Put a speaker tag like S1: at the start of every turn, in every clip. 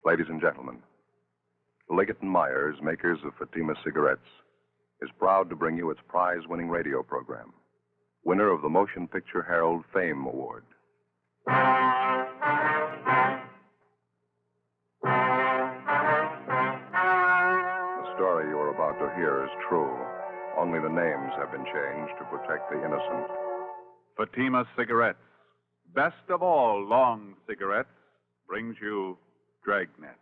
S1: Ladies and gentlemen, Liggett & Myers, makers of Fatima cigarettes, is proud to bring you its prize-winning radio program, winner of the Motion Picture Herald Fame Award. The story you are about to hear is true. Only the names have been changed to protect the innocent.
S2: Fatima Cigarettes, best of all long cigarettes, brings you Dragnet.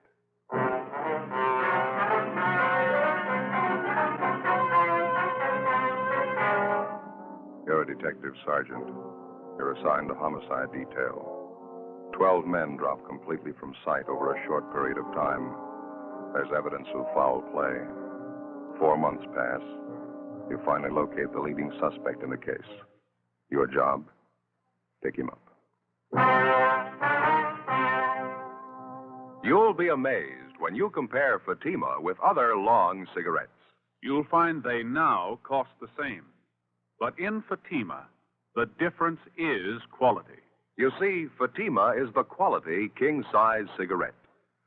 S1: You're a detective, Sergeant. You're assigned to homicide detail. 12 men drop completely from sight over a short period of time. There's evidence of foul play. 4 months pass. You finally locate the leading suspect in the case. Your job? Pick him up. You'll be amazed when you compare Fatima with other long cigarettes.
S2: You'll find they now cost the same. But in Fatima, the difference is quality.
S1: You see, Fatima is the quality king-size cigarette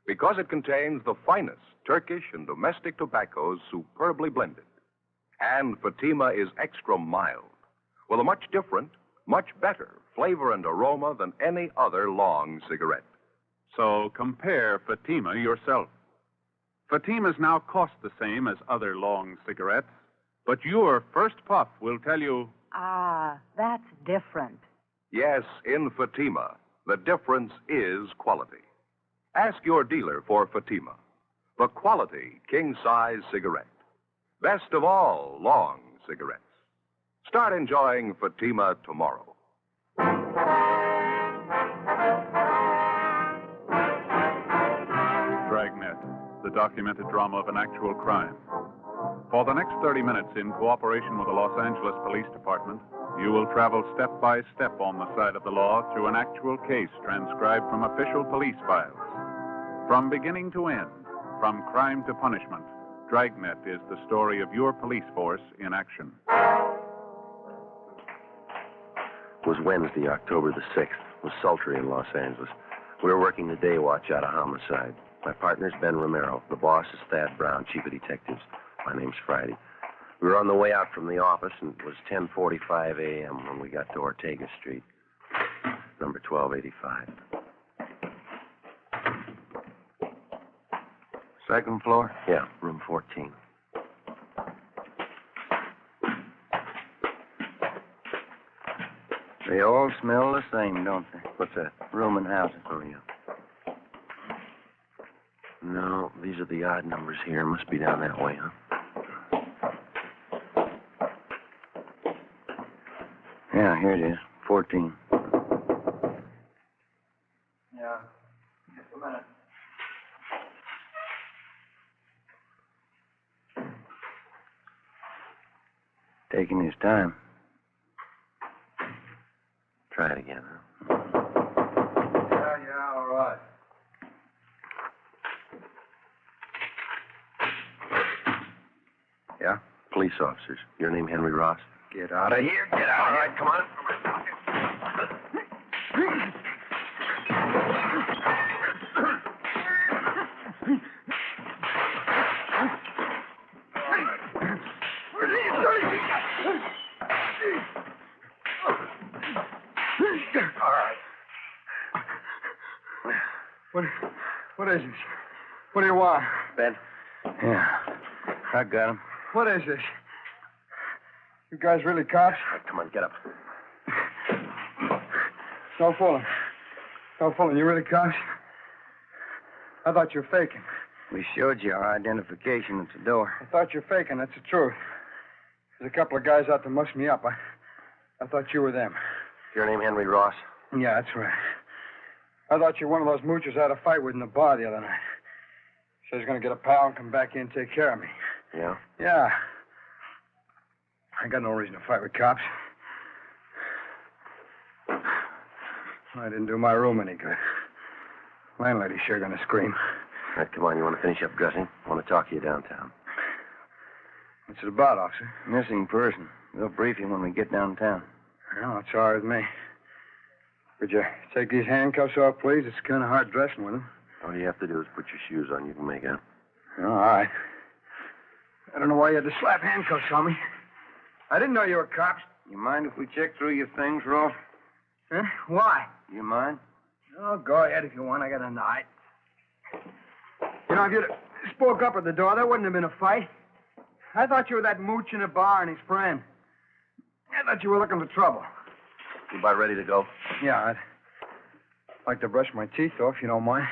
S1: because it contains the finest Turkish and domestic tobaccos superbly blended. And Fatima is extra mild, with a much different, much better flavor and aroma than any other long cigarette.
S2: So compare Fatima yourself. Fatimas now cost the same as other long cigarettes, but your first puff will tell you...
S3: Ah, that's different.
S1: Yes, in Fatima, the difference is quality. Ask your dealer for Fatima, the quality king-size cigarette. Best of all long cigarettes. Start enjoying Fatima tomorrow.
S2: Dragnet, the documented drama of an actual crime. For the next 30 minutes, in cooperation with the Los Angeles Police Department, you will travel step by step on the side of the law through an actual case transcribed from official police files. From beginning to end, from crime to punishment, Dragnet is the story of your police force in action.
S4: It was Wednesday, October the 6th. It was sultry in Los Angeles. We were working the day watch out of homicide. My partner's Ben Romero. The boss is Thad Brown, chief of detectives. My name's Friday. We were on the way out from the office, and it was 10:45 a.m. when we got to Ortega Street, number 1285.
S5: Second floor?
S4: Yeah, room 14.
S5: They all smell the same, don't they?
S4: What's that?
S5: Room and housing.
S4: Oh, yeah. No, these are the odd numbers here. Must be down that way, huh?
S5: Yeah, here it is. 14.
S6: Yeah. Just a minute.
S5: Taking his time.
S4: Try it again, huh?
S6: Yeah, all right.
S5: Yeah?
S4: Police officers. Your name, Henry Ross?
S5: Get out of here. Get out of here.
S4: All right, come on.
S6: What is this? What do you want?
S4: Ben?
S5: Yeah. I got him.
S6: What is this? You guys really cops?
S4: All right, come on, get up.
S6: No fooling. No fooling. You really cops? I thought you were faking.
S5: We showed you our identification at the door.
S6: I thought you were faking. That's the truth. There's a couple of guys out to muss me up. I thought you were them.
S4: Your name, Henry Ross?
S6: Yeah, that's right. I thought you were one of those moochers I had a fight with in the bar the other night. Said he's going to get a pal and come back in and take care of me.
S4: Yeah?
S6: Yeah. I got no reason to fight with cops. I didn't do my room any good. Landlady's sure going to scream.
S4: All right, come on. You want to finish up dressing? I want to talk to you downtown.
S6: What's it about, officer?
S5: Missing person. We'll brief you when we get downtown.
S6: Well, it's all right with me. Could you take these handcuffs off, please? It's kind of hard dressing with them.
S4: All you have to do is put your shoes on. You can make out.
S6: All right. I don't know why you had to slap handcuffs on me. I didn't know you were cops.
S5: You mind if we check through your things, Rolf?
S6: Huh? Why?
S5: You mind?
S6: Oh, go ahead if you want. I got a knife. You know, if you'd spoke up at the door, there wouldn't have been a fight. I thought you were that mooch in a bar and his friend. I thought you were looking for trouble.
S4: You about ready to go?
S6: Yeah, I'd like to brush my teeth, though, if you don't mind.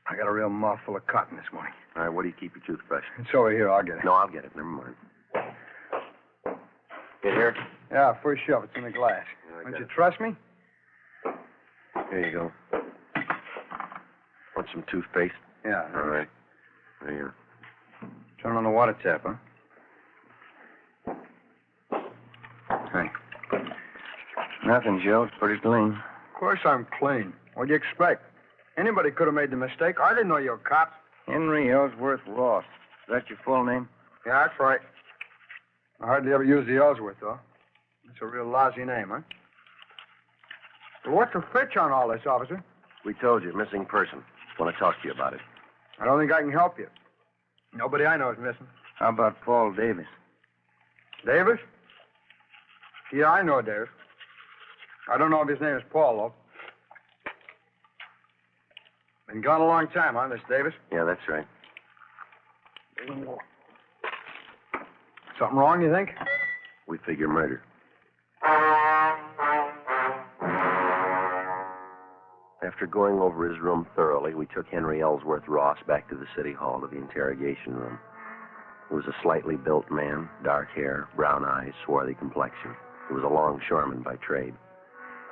S6: I got a real mouthful of cotton this morning.
S4: All right, where do you keep your toothbrush?
S6: It's over here. I'll get it.
S4: No, I'll get it. Never mind. Get here?
S6: Yeah, first shove. It's in the glass.
S4: Yeah,
S6: Don't
S4: got
S6: you
S4: it.
S6: trust me?
S4: Here you go. Want some toothpaste?
S6: Yeah.
S4: All right. There you are.
S6: Turn on the water tap, huh? Hey.
S5: Nothing, Joe. It's pretty clean.
S6: Of course I'm clean. What do you expect? Anybody could have made the mistake. I didn't know you were cops.
S5: Henry Ellsworth Ross. Is that your full name?
S6: Yeah, that's right. I hardly ever use the Ellsworth, though. It's a real lousy name, huh? Well, what's the fetch on all this, officer?
S4: We told you, missing person. Want to talk to you about it.
S6: I don't think I can help you. Nobody I know is missing.
S5: How about Paul Davis?
S6: Davis? Yeah, I know Davis. I don't know if his name is Paul, though. Been gone a long time, huh, Miss Davis?
S4: Yeah, that's right.
S6: Something wrong, you think?
S4: We figure murder. After going over his room thoroughly, we took Henry Ellsworth Ross back to the city hall to the interrogation room. He was a slightly built man, dark hair, brown eyes, swarthy complexion. He was a longshoreman by trade.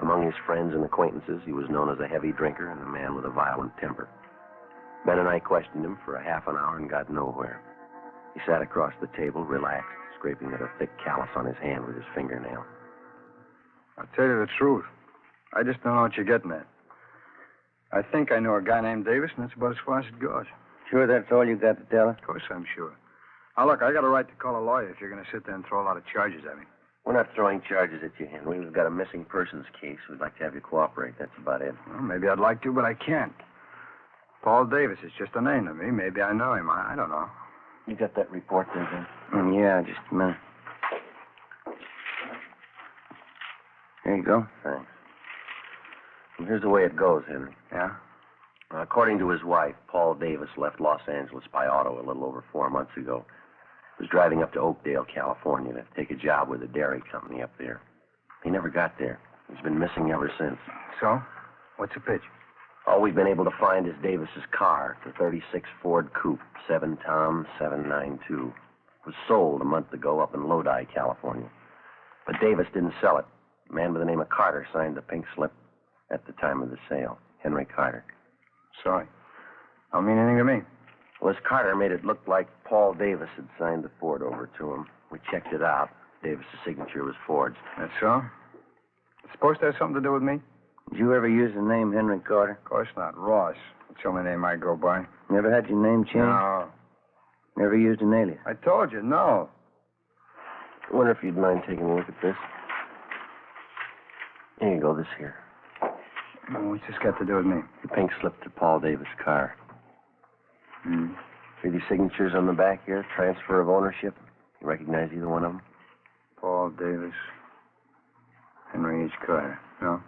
S4: Among his friends and acquaintances, he was known as a heavy drinker and a man with a violent temper. Ben and I questioned him for a half an hour and got nowhere. He sat across the table, relaxed, scraping at a thick callus on his hand with his fingernail.
S6: I'll tell you the truth. I just don't know what you're getting at. I think I know a guy named Davis, and that's about as far as it goes.
S5: Sure that's all you got to tell us?
S6: Of course I'm sure. Now, look, I got a right to call a lawyer if you're going to sit there and throw a lot of charges at me.
S4: We're not throwing charges at you, Henry. We've got a missing persons case. We'd like to have you cooperate. That's about it.
S6: Well, maybe I'd like to, but I can't. Paul Davis is just a name to me. Maybe I know him. I don't know.
S4: You got that report there, Ben?
S5: Yeah, just a minute. Here you go.
S4: Thanks. Well, here's the way it goes, Henry.
S6: Yeah?
S4: According to his wife, Paul Davis left Los Angeles by auto a little over 4 months ago. He was driving up to Oakdale, California to take a job with a dairy company up there. He never got there. He's been missing ever since.
S6: So? What's the pitch?
S4: All we've been able to find is Davis's car, the 36 Ford Coupe, 7 Tom 792. It was sold a month ago up in Lodi, California. But Davis didn't sell it. A man by the name of Carter signed the pink slip at the time of the sale. Henry Carter.
S6: Sorry. Don't mean anything to me.
S4: Well, this Carter made it look like Paul Davis had signed the Ford over to him. We checked it out. Davis's signature was forged.
S6: That's so? It's supposed to have something to do with me?
S5: Did you ever use the name Henry Carter?
S6: Of course not. Ross. That's the only name I go by.
S5: Never had your name changed?
S6: No.
S5: Never used an alias?
S6: I told you, no.
S4: I wonder if you'd mind taking a look at this. Here you go, this here.
S6: What's this got to do with me?
S4: The pink slip to Paul Davis' car.
S6: Hmm.
S4: See these signatures on the back here? Transfer of ownership. You recognize either one of them?
S6: Paul Davis. Henry H. Carter. No.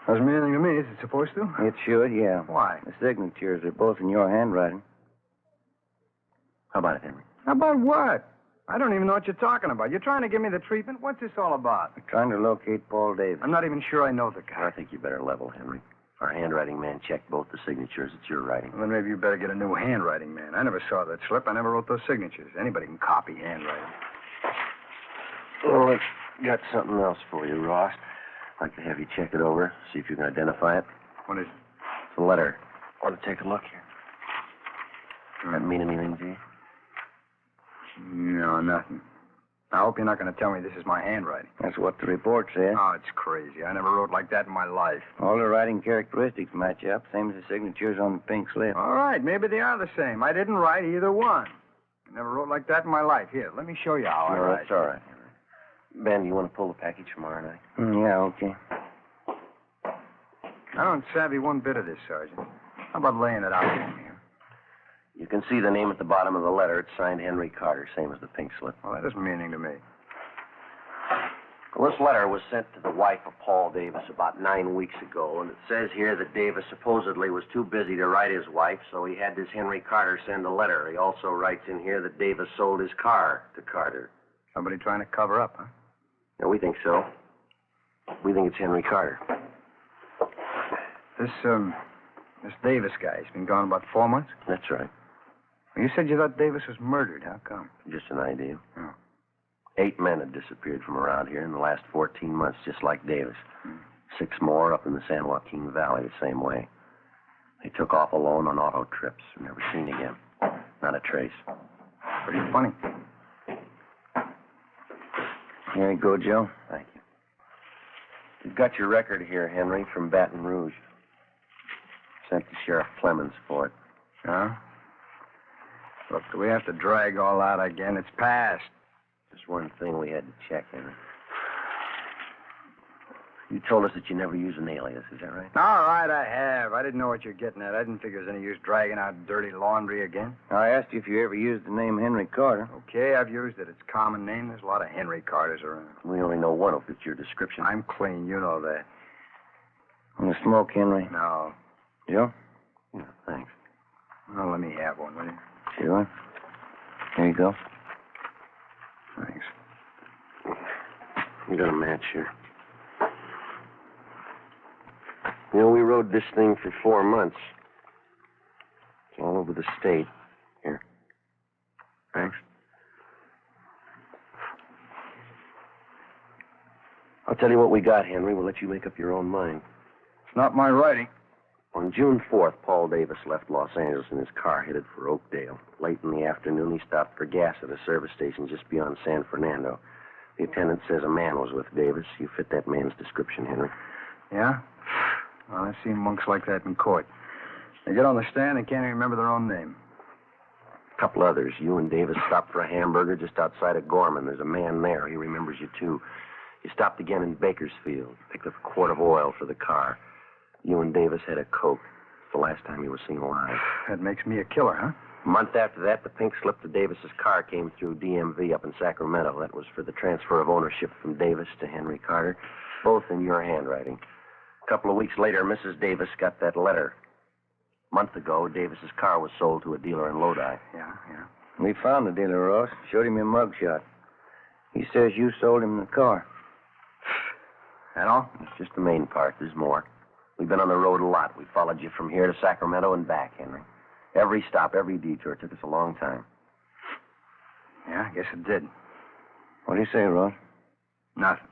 S6: Doesn't mean anything to me. Is it supposed to?
S5: It should, yeah.
S6: Why?
S5: The signatures are both in your handwriting.
S4: How about it, Henry?
S6: How about what? I don't even know what you're talking about. You're trying to give me the treatment? What's this all about?
S5: We're trying to locate Paul Davis.
S6: I'm not even sure I know the
S4: I
S6: guy.
S4: think you better level, Henry. Our handwriting man checked both the signatures. It's your writing.
S6: Well, then maybe you better get a new handwriting man. I never saw that slip. I never wrote those signatures. Anybody can copy handwriting.
S4: Well, I've got something else for you, Ross. I'd like to have you check it over, see if you can identify it.
S6: What is it?
S4: It's a letter. Want to take a look here? Does that mean anything to you?
S6: No, nothing. I hope you're not going to tell me this is my handwriting.
S5: That's what the report said.
S6: Oh, it's crazy. I never wrote like that in my life.
S5: All the writing characteristics match up, same as the signatures on the pink slip.
S6: All right, maybe they are the same. I didn't write either one. I never wrote like that in my life. Here, let me show you how I
S4: No,
S6: write.
S4: that's all right, Henry. Ben, you want to pull the package tomorrow night?
S5: Yeah, okay.
S6: I don't savvy one bit of this, Sergeant. How about laying it out here?
S4: You can see the name at the bottom of the letter. It's signed Henry Carter, same as the pink slip.
S6: Well, that doesn't mean anything to me.
S4: Well, this letter was sent to the wife of Paul Davis about 9 weeks ago, and it says here that Davis supposedly was too busy to write his wife, so he had this Henry Carter send a letter. He also writes in here that Davis sold his car to Carter.
S6: Somebody trying to cover up, huh?
S4: Yeah, we think so. We think it's Henry Carter.
S6: This Davis guy, he's been gone about 4 months?
S4: That's right.
S6: Well, you said you thought Davis was murdered. How come?
S4: Just an idea.
S6: Oh.
S4: 8 men had disappeared from around here in the last 14 months, just like Davis. 6 more up in the San Joaquin Valley the same way. They took off alone on auto trips, never seen again. Not a trace.
S6: Pretty funny.
S4: Here you go, Joe. Thank you. You've got your record here, Henry, from Baton Rouge. Sent to Sheriff Clemens for it.
S6: Huh? Look, do we have to drag all out again? It's past.
S4: Just one thing we had to check, Henry. You told us that you never use an alias, is that right?
S6: All right, I have. I didn't know what you're getting at. I didn't figure there's any use dragging out dirty laundry again.
S5: I asked you if you ever used the name Henry Carter.
S6: Okay, I've used it. It's a common name. There's a lot of Henry Carters around.
S4: We only know one who fits your description.
S6: I'm clean. You know that.
S5: Want to smoke, Henry?
S6: No.
S5: Joe?
S4: Yeah, thanks.
S6: Well, let me have one, will you?
S5: Sure. Here you go.
S6: Thanks.
S4: We got a match here. You know, we rode this thing for 4 months. It's all over the state. Here. Thanks. I'll tell you what we got, Henry. We'll let you make up your own mind.
S6: It's not my writing.
S4: On June 4th, Paul Davis left Los Angeles in his car headed for Oakdale. Late in the afternoon, he stopped for gas at a service station just beyond San Fernando. The attendant says a man was with Davis. You fit that man's description, Henry.
S6: Yeah? Well, I've seen monks like that in court. They get on the stand and can't even remember their own name.
S4: A couple others. You and Davis stopped for a hamburger just outside of Gorman. There's a man there. He remembers you, too. You stopped again in Bakersfield. Picked up a quart of oil for the car. You and Davis had a Coke. It's the last time he was seen alive.
S6: That makes me a killer, huh?
S4: A month after that, the pink slip to Davis's car came through DMV up in Sacramento. That was for the transfer of ownership from Davis to Henry Carter, both in your handwriting. A couple of weeks later, Mrs. Davis got that letter. A month ago, Davis's car was sold to a dealer in Lodi.
S6: Yeah.
S5: We found the dealer, Ross. Showed him your mugshot. He says you sold him the car.
S6: That all?
S4: That's just the main part. There's more. We've been on the road a lot. We followed you from here to Sacramento and back, Henry. Every stop, every detour. It took us a long time.
S6: Yeah, I guess it did.
S5: What do you say, Ross?
S6: Nothing.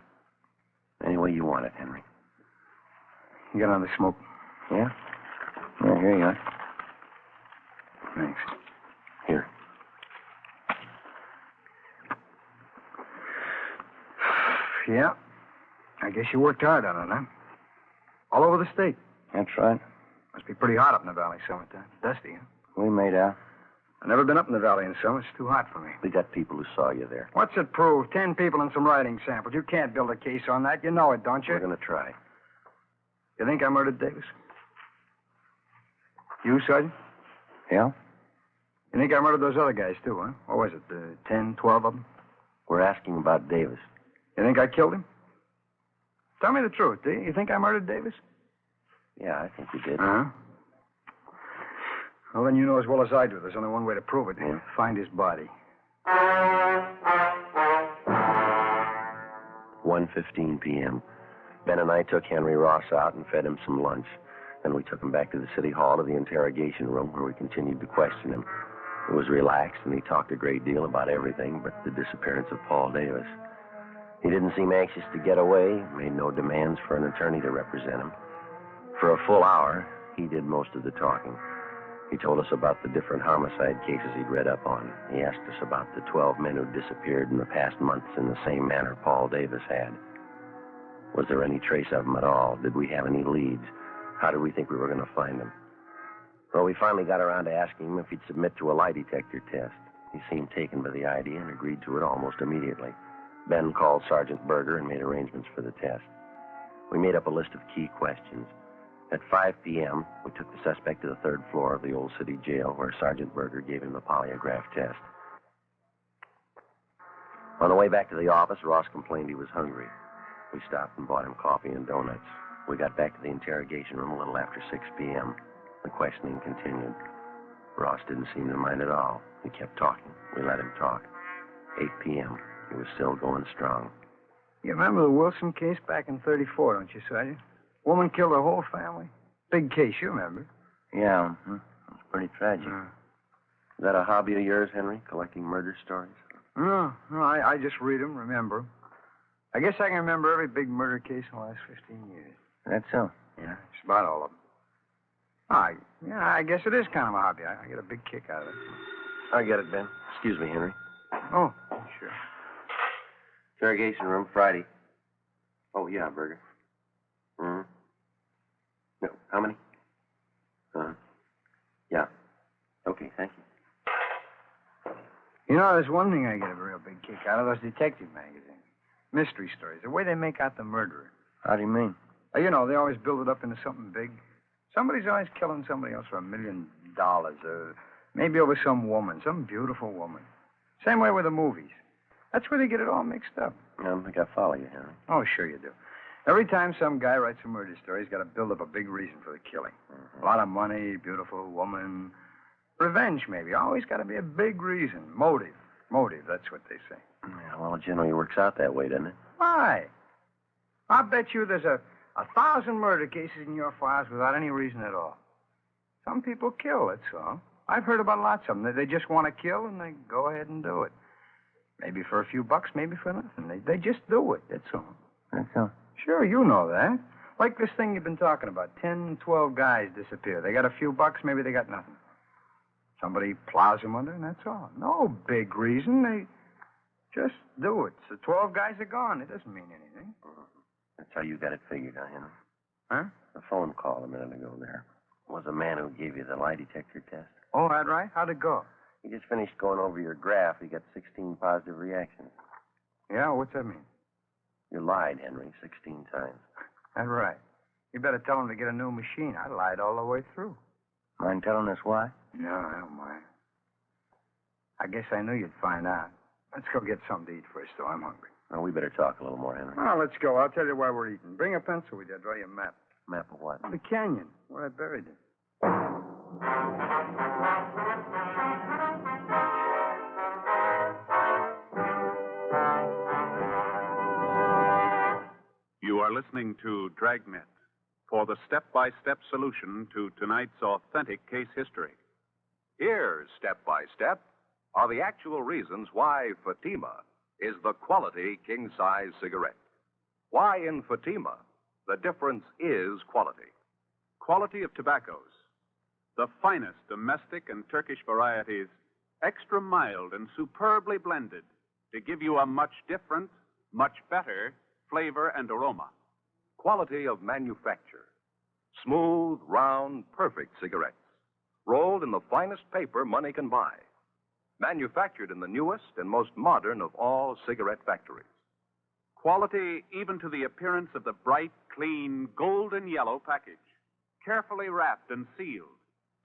S4: Any way you want it, Henry.
S6: You got another smoke?
S5: Yeah? Yeah, here you are.
S6: Thanks.
S4: Here.
S6: Yeah. I guess you worked hard on it, huh? All over the state.
S5: That's right.
S6: Must be pretty hot up in the valley summertime. Dusty, huh?
S5: We made out.
S6: I've never been up in the valley in summer. It's too hot for me.
S4: We got people who saw you there.
S6: What's it prove? 10 people and some writing samples. You can't build a case on that. You know it, don't you?
S4: We're going to try.
S6: You think I murdered Davis? You, Sergeant?
S5: Yeah?
S6: You think I murdered those other guys, too, huh? What was it, 10, 12 of them?
S4: We're asking about Davis.
S6: You think I killed him? Tell me the truth, do you? You think I murdered Davis?
S4: Yeah, I think you did.
S6: Uh-huh. Well, then you know as well as I do. There's only one way to prove it.
S4: Yeah.
S6: Find his body.
S4: 1:15 p.m. Ben and I took Henry Ross out and fed him some lunch. Then we took him back to the city hall to the interrogation room where we continued to question him. It was relaxed, and he talked a great deal about everything but the disappearance of Paul Davis. He didn't seem anxious to get away, made no demands for an attorney to represent him. For a full hour, he did most of the talking. He told us about the different homicide cases he'd read up on. He asked us about the 12 men who disappeared in the past months in the same manner Paul Davis had. Was there any trace of them at all? Did we have any leads? How did we think we were going to find them? Well, we finally got around to asking him if he'd submit to a lie detector test. He seemed taken by the idea and agreed to it almost immediately. Ben called Sergeant Berger and made arrangements for the test. We made up a list of key questions. At 5 p.m., we took the suspect to the third floor of the old city jail where Sergeant Berger gave him the polygraph test. On the way back to the office, Ross complained he was hungry. We stopped and bought him coffee and donuts. We got back to the interrogation room a little after 6 p.m. The questioning continued. Ross didn't seem to mind at all. He kept talking. We let him talk. 8 p.m. He was still going strong.
S6: You remember the Wilson case back in 34, don't you, Sergeant? Woman killed her whole family. Big case, you remember.
S4: Yeah, it was pretty tragic. Is that a hobby of yours, Henry, collecting murder stories?
S6: No, I just read them, remember 'em. I guess I can remember every big murder case in the last 15 years.
S4: That's so.
S6: Yeah, it's about all of them. I guess it is kind of a hobby. I get a big kick out of it.
S4: I get it, Ben. Excuse me, Henry.
S6: Oh, sure.
S4: Interrogation room, Friday. Oh, yeah, Berger. No, how many? Yeah. Okay, thank you.
S6: You know, there's one thing I get a real big kick out of, those detective magazines. Mystery stories, the way they make out the murderer.
S5: How do you mean?
S6: You know, they always build it up into something big. Somebody's always killing somebody else for $1 million, or maybe over some woman, some beautiful woman. Same way with the movies. That's where they get it all mixed up.
S4: I don't think I follow you, Henry.
S6: Oh, sure you do. Every time some guy writes a murder story, he's got to build up a big reason for the killing. A lot of money, beautiful woman, revenge maybe. Always got to be a big reason. Motive, that's what they say.
S4: Yeah, well, it generally works out that way, doesn't it?
S6: Why? I bet you there's a 1,000 murder cases in your files without any reason at all. Some people kill, that's all. I've heard about lots of them. They just want to kill, and they go ahead and do it. Maybe for a few bucks, maybe for nothing. They just do it, that's all.
S5: That's all.
S6: Sure, you know that. Like this thing you've been talking about. 10, 12 guys disappear. They got a few bucks, maybe they got nothing. Somebody plows them under, and that's all. No big reason. They just do it. So 12 guys are gone. It doesn't mean anything.
S4: That's how you got it figured, Henry?
S6: Huh?
S4: The phone call a minute ago there was a man who gave you the lie detector test.
S6: Oh, that right? How'd it go?
S4: He just finished going over your graph. He got 16 positive reactions.
S6: Yeah, what's that mean?
S4: You lied, Henry, 16 times.
S6: That right. You better tell him to get a new machine. I lied all the way through.
S5: Mind telling us why?
S6: No, I don't mind. I guess I knew you'd find out. Let's go get something to eat first, though. I'm hungry.
S4: Well, we better talk a little more, Henry.
S6: Oh, let's go. I'll tell you why we're eating. Bring a pencil with you. I'll draw you a map.
S4: Map of what?
S6: The canyon, where I buried it.
S2: You are listening to Dragnet for the step-by-step solution to tonight's authentic case history.
S1: Here, step by step, are the actual reasons why Fatima is the quality king-size cigarette. Why in Fatima, the difference is quality.
S2: Quality of tobaccos. The finest domestic and Turkish varieties, extra mild and superbly blended to give you a much different, much better flavor and aroma.
S1: Quality of manufacture. Smooth, round, perfect cigarettes. Rolled in the finest paper money can buy. Manufactured in the newest and most modern of all cigarette factories.
S2: Quality even to the appearance of the bright, clean, golden yellow package. Carefully wrapped and sealed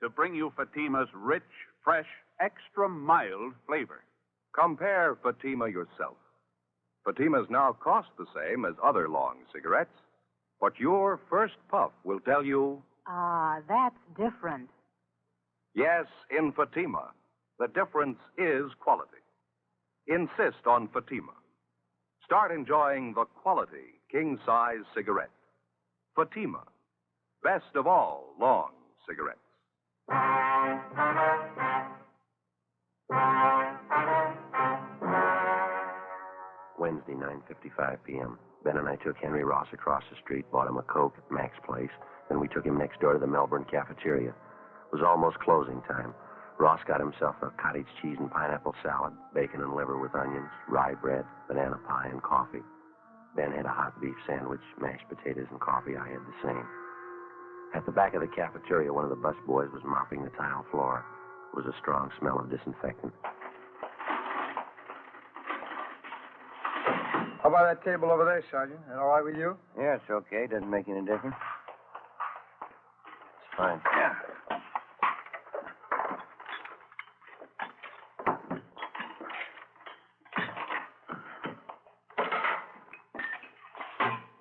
S2: to bring you Fatima's rich, fresh, extra mild flavor.
S1: Compare Fatima yourself. Fatimas now cost the same as other long cigarettes, but your first puff will tell you,
S3: That's different.
S1: yes, in Fatima, the difference is quality. Insist on Fatima. Start enjoying the quality king-size cigarette. Fatima, best of all long cigarettes.
S4: Wednesday, 9:55 p.m. Ben and I took Henry Ross across the street, bought him a Coke at Mac's place, then we took him next door to the Melbourne cafeteria. It was almost closing time. Ross got himself a cottage cheese and pineapple salad, bacon and liver with onions, rye bread, banana pie, and coffee. Ben had a hot beef sandwich, mashed potatoes, and coffee. I had the same. At the back of the cafeteria, one of the bus boys was mopping the tile floor. It was a strong smell of disinfectant.
S6: How about that table over there, Sergeant? That all right with you?
S5: Yeah, it's okay. Doesn't make any difference.
S4: Fine.
S6: Yeah.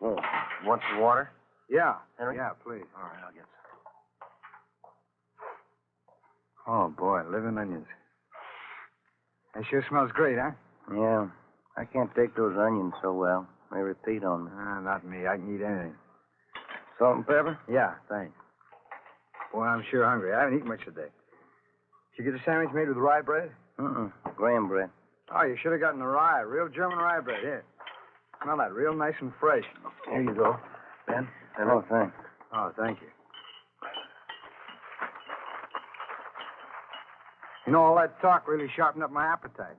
S4: Oh, want some water?
S6: Yeah.
S4: Henry?
S6: Yeah, please.
S4: All right, I'll get some.
S6: Oh, boy, living onions. That sure smells great, huh?
S5: Yeah. I can't take those onions so well. They repeat on me.
S6: Not me. I can eat anything.
S5: Salt and pepper?
S6: Yeah, thanks. Boy, I'm sure hungry. I haven't eaten much today. Did you get a sandwich made with rye bread?
S5: Graham bread.
S6: Oh, you should have gotten the rye. Real German rye bread. Here. Smell that. Real nice and fresh.
S5: Here you go.
S4: Ben?
S5: Oh, thanks.
S6: Oh, thank you. You know, all that talk really sharpened up my appetite.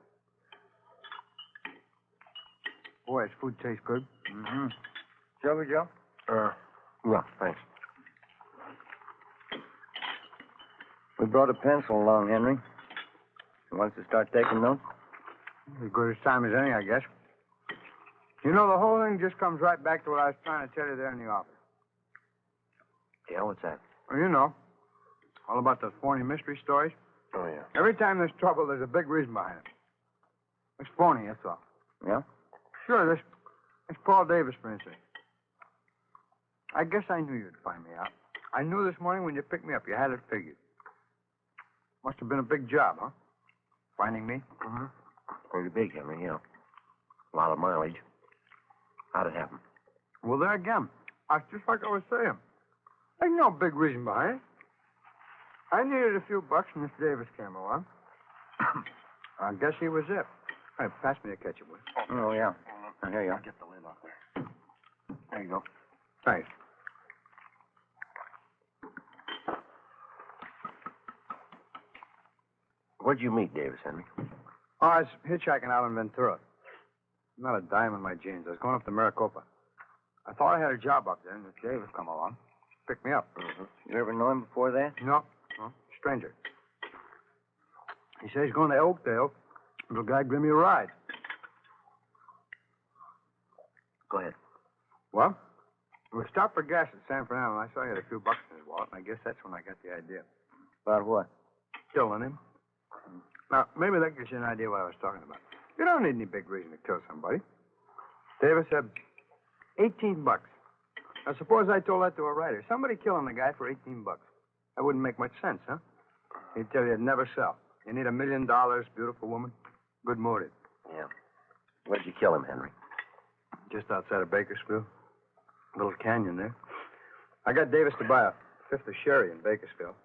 S6: Boy, this food tastes good.
S5: Mm-hmm. Sugar, Joe?
S4: No, thanks.
S5: We brought a pencil along, Henry. You want us to start taking notes?
S6: As good as time as any, I guess. You know, the whole thing just comes right back to what I was trying to tell you there in the office.
S4: Yeah, what's that?
S6: Well, you know, all about those phony mystery stories.
S4: Oh, yeah.
S6: Every time there's trouble, there's a big reason behind it. It's phony, that's all.
S5: Yeah?
S6: Sure, this Paul Davis, for instance. I guess I knew you'd find me out. I knew this morning when you picked me up, you had it figured. Must have been a big job, huh? Finding me?
S4: Mm-hmm. Pretty big, Henry, yeah. A lot of mileage. How'd it happen?
S6: Well, there again. It's just like I was saying. There's no big reason behind it. I needed a few bucks, and this Davis came along. I guess he was it. Hey, pass me a ketchup, will you?
S5: Oh, yeah. Here you are.
S4: Get the lid off there.
S6: There you go. Thanks.
S4: Where'd you meet Davis, Henry?
S6: Oh, I was hitchhiking out in Ventura. Not a dime in my jeans. I was going up to Maricopa. I thought I had a job up there, and this Davis come along. Picked me up.
S4: Mm-hmm.
S5: You ever know him before that?
S6: No. Stranger. He says he's going to Oakdale. Little guy give me a ride.
S4: Go ahead.
S6: Well, we stopped for gas at San Fernando, and I saw he had a few bucks in his wallet, and I guess that's when I got the idea.
S5: About what?
S6: Killing him. Now, maybe that gives you an idea what I was talking about. You don't need any big reason to kill somebody. Davis said 18 bucks. Now, suppose I told that to a writer. Somebody killing the guy for 18 bucks. That wouldn't make much sense, huh? He'd tell you it'd never sell. You need $1 million, beautiful woman, good motive.
S4: Yeah. Where'd you kill him, Henry?
S6: Just outside of Bakersfield. Little canyon there. I got Davis to buy a fifth of sherry in Bakersfield.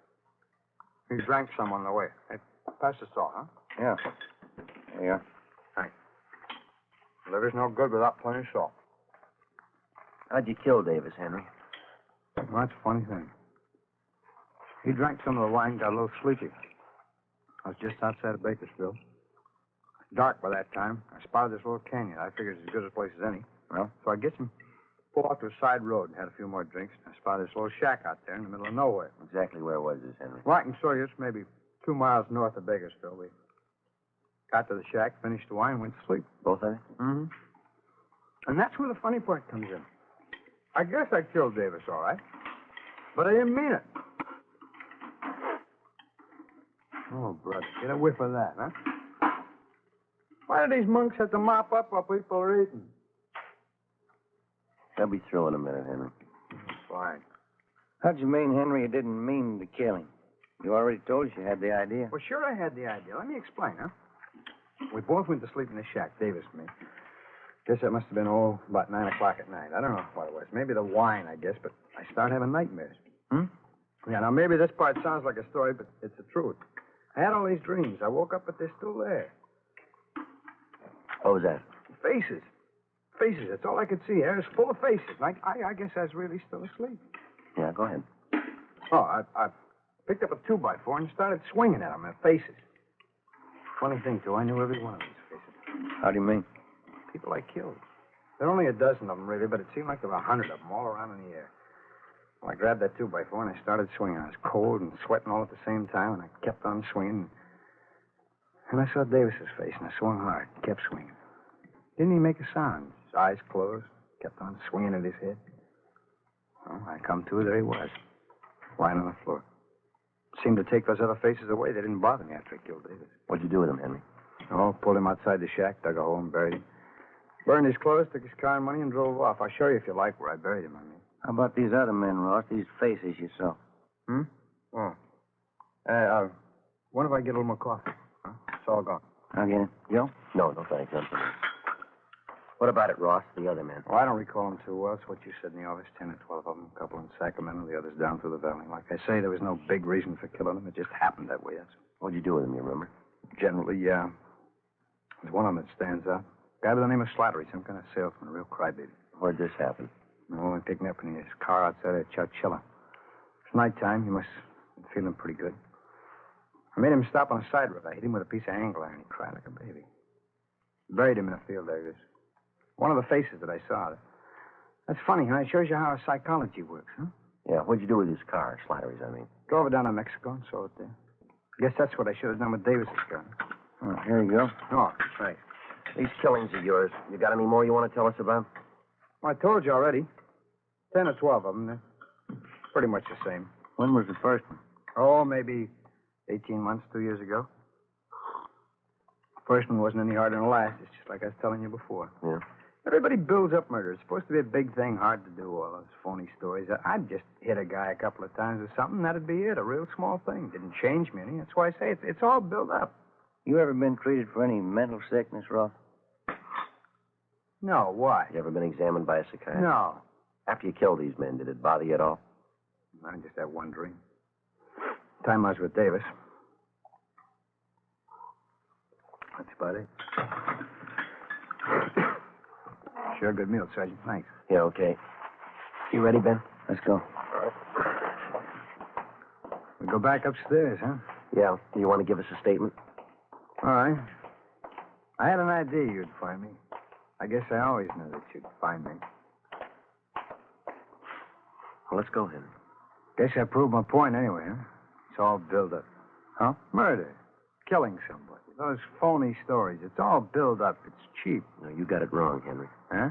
S6: He drank some on the way. Hey, pass the salt, huh?
S5: Yeah. There you are.
S6: Thanks. Liver's no good without plenty of salt.
S4: How'd you kill Davis, Henry?
S6: Well, that's a funny thing. He drank some of the wine, got a little sleepy. I was just outside of Bakersfield. Dark by that time. I spotted this little canyon. I figured it's as good a place as any.
S5: Well?
S6: So I get some, pull off to a side road and had a few more drinks. I spotted this little shack out there in the middle of nowhere.
S4: Exactly where was this, Henry?
S6: Well, I can show you. It's maybe 2 miles north of Bakersfield. We got to the shack, finished the wine, and went to sleep.
S4: Both of you?
S6: Mm-hmm. And that's where the funny part comes in. I guess I killed Davis, all right. But I didn't mean it. Oh, brother, get a whiff of that, huh? Why do these monks have to mop up while people are eating?
S4: They'll be through in a minute, Henry.
S6: Fine.
S5: How'd you mean, Henry, you didn't mean to kill him? You already told us you had the idea.
S6: Well, sure I had the idea. Let me explain, huh? We both went to sleep in the shack, Davis and me. Guess that must have been, about 9 o'clock at night. I don't know what it was. Maybe the wine, I guess, but I started having nightmares. Yeah, now maybe this part sounds like a story, but it's the truth. I had all these dreams. I woke up, but they're still there.
S4: What was that?
S6: Faces. Faces. That's all I could see. Air is full of faces. I guess I was really still asleep.
S4: Yeah, go ahead.
S6: Oh, I picked up a 2x4 and started swinging at them. Their faces. Funny thing, too. I knew every one of these faces.
S5: How do you mean?
S6: People I killed. There are only a dozen of them, really, but it seemed like there were 100 of them all around in the air. Well, I grabbed that 2x4 and I started swinging. I was cold and sweating all at the same time, and I kept on swinging. And I saw Davis's face, and I swung hard, kept swinging. Didn't he make a sound? His eyes closed, kept on swinging at his head. Well, I come to, there he was. lying on the floor. Seemed to take those other faces away. They didn't bother me after I killed Davis.
S4: What'd you do with him, Henry?
S6: Oh, pulled him outside the shack, dug a hole and buried him. Burned his clothes, took his car and money, and drove off. I'll show you if you like where I buried him,
S5: How about these other men, Ross? These faces you saw.
S6: Oh. What if I get a little more coffee? Huh? It's all gone.
S5: I'll get it. Joe?
S4: No, thanks. None for me. What about it, Ross? The other men?
S6: Well, I don't recall them too well. It's what you said in the office. 10 or 12 of them. A couple in Sacramento, the others down through the valley. Like I say, there was no big reason for killing them. It just happened that way.
S4: What'd you do with them, you remember?
S6: Generally, yeah. There's one of them that stands out. Guy by the name of Slattery, some kind of salesman, a real crybaby.
S4: Where'd this happen?
S6: Well, we picked him up in his car outside of Chowchilla. It's nighttime. He must be feeling pretty good. I made him stop on a side road. I hit him with a piece of angle iron. He cried like a baby. Buried him in a field there. This one of the faces that I saw. That's funny, huh? It shows you how psychology works, huh?
S4: Yeah, what'd you do with his car, Slattery's, I mean?
S6: Drove it down to Mexico and sold it there. Guess that's what I should have done with Davis's car.
S5: Oh, here you go.
S6: Oh, thanks.
S4: These killings of yours, you got any more you want to tell us about?
S6: Well, I told you already. 10 or 12 of them. They're pretty much the same.
S5: When was the first one?
S6: Oh, maybe 18 months, 2 years ago. First one wasn't any harder than the last. It's just like I was telling you before.
S4: Yeah.
S6: Everybody builds up murder. It's supposed to be a big thing, hard to do, all those phony stories. I'd just hit a guy a couple of times or something, that'd be it. A real small thing. Didn't change me any. That's why I say it's all built up.
S5: You ever been treated for any mental sickness, Ross?
S6: No, why?
S4: You ever been examined by a psychiatrist?
S6: No.
S4: After you killed these men, did it bother you at all?
S6: I just had one dream. Time I was with Davis. That's about it. Sure good meal, Sergeant. Thanks.
S4: Yeah, okay. You ready, Ben?
S5: Let's go.
S6: We go back upstairs, huh?
S4: Yeah. You want to give us a statement?
S6: All right. I had an idea you'd find me. I guess I always knew that you'd find me.
S4: Well, let's go, Henry.
S6: Guess I proved my point anyway, huh? It's all built up. Huh? Murder. Killing somebody. Those phony stories. It's all built up. It's cheap.
S4: No, you got it wrong, Henry.
S6: Huh?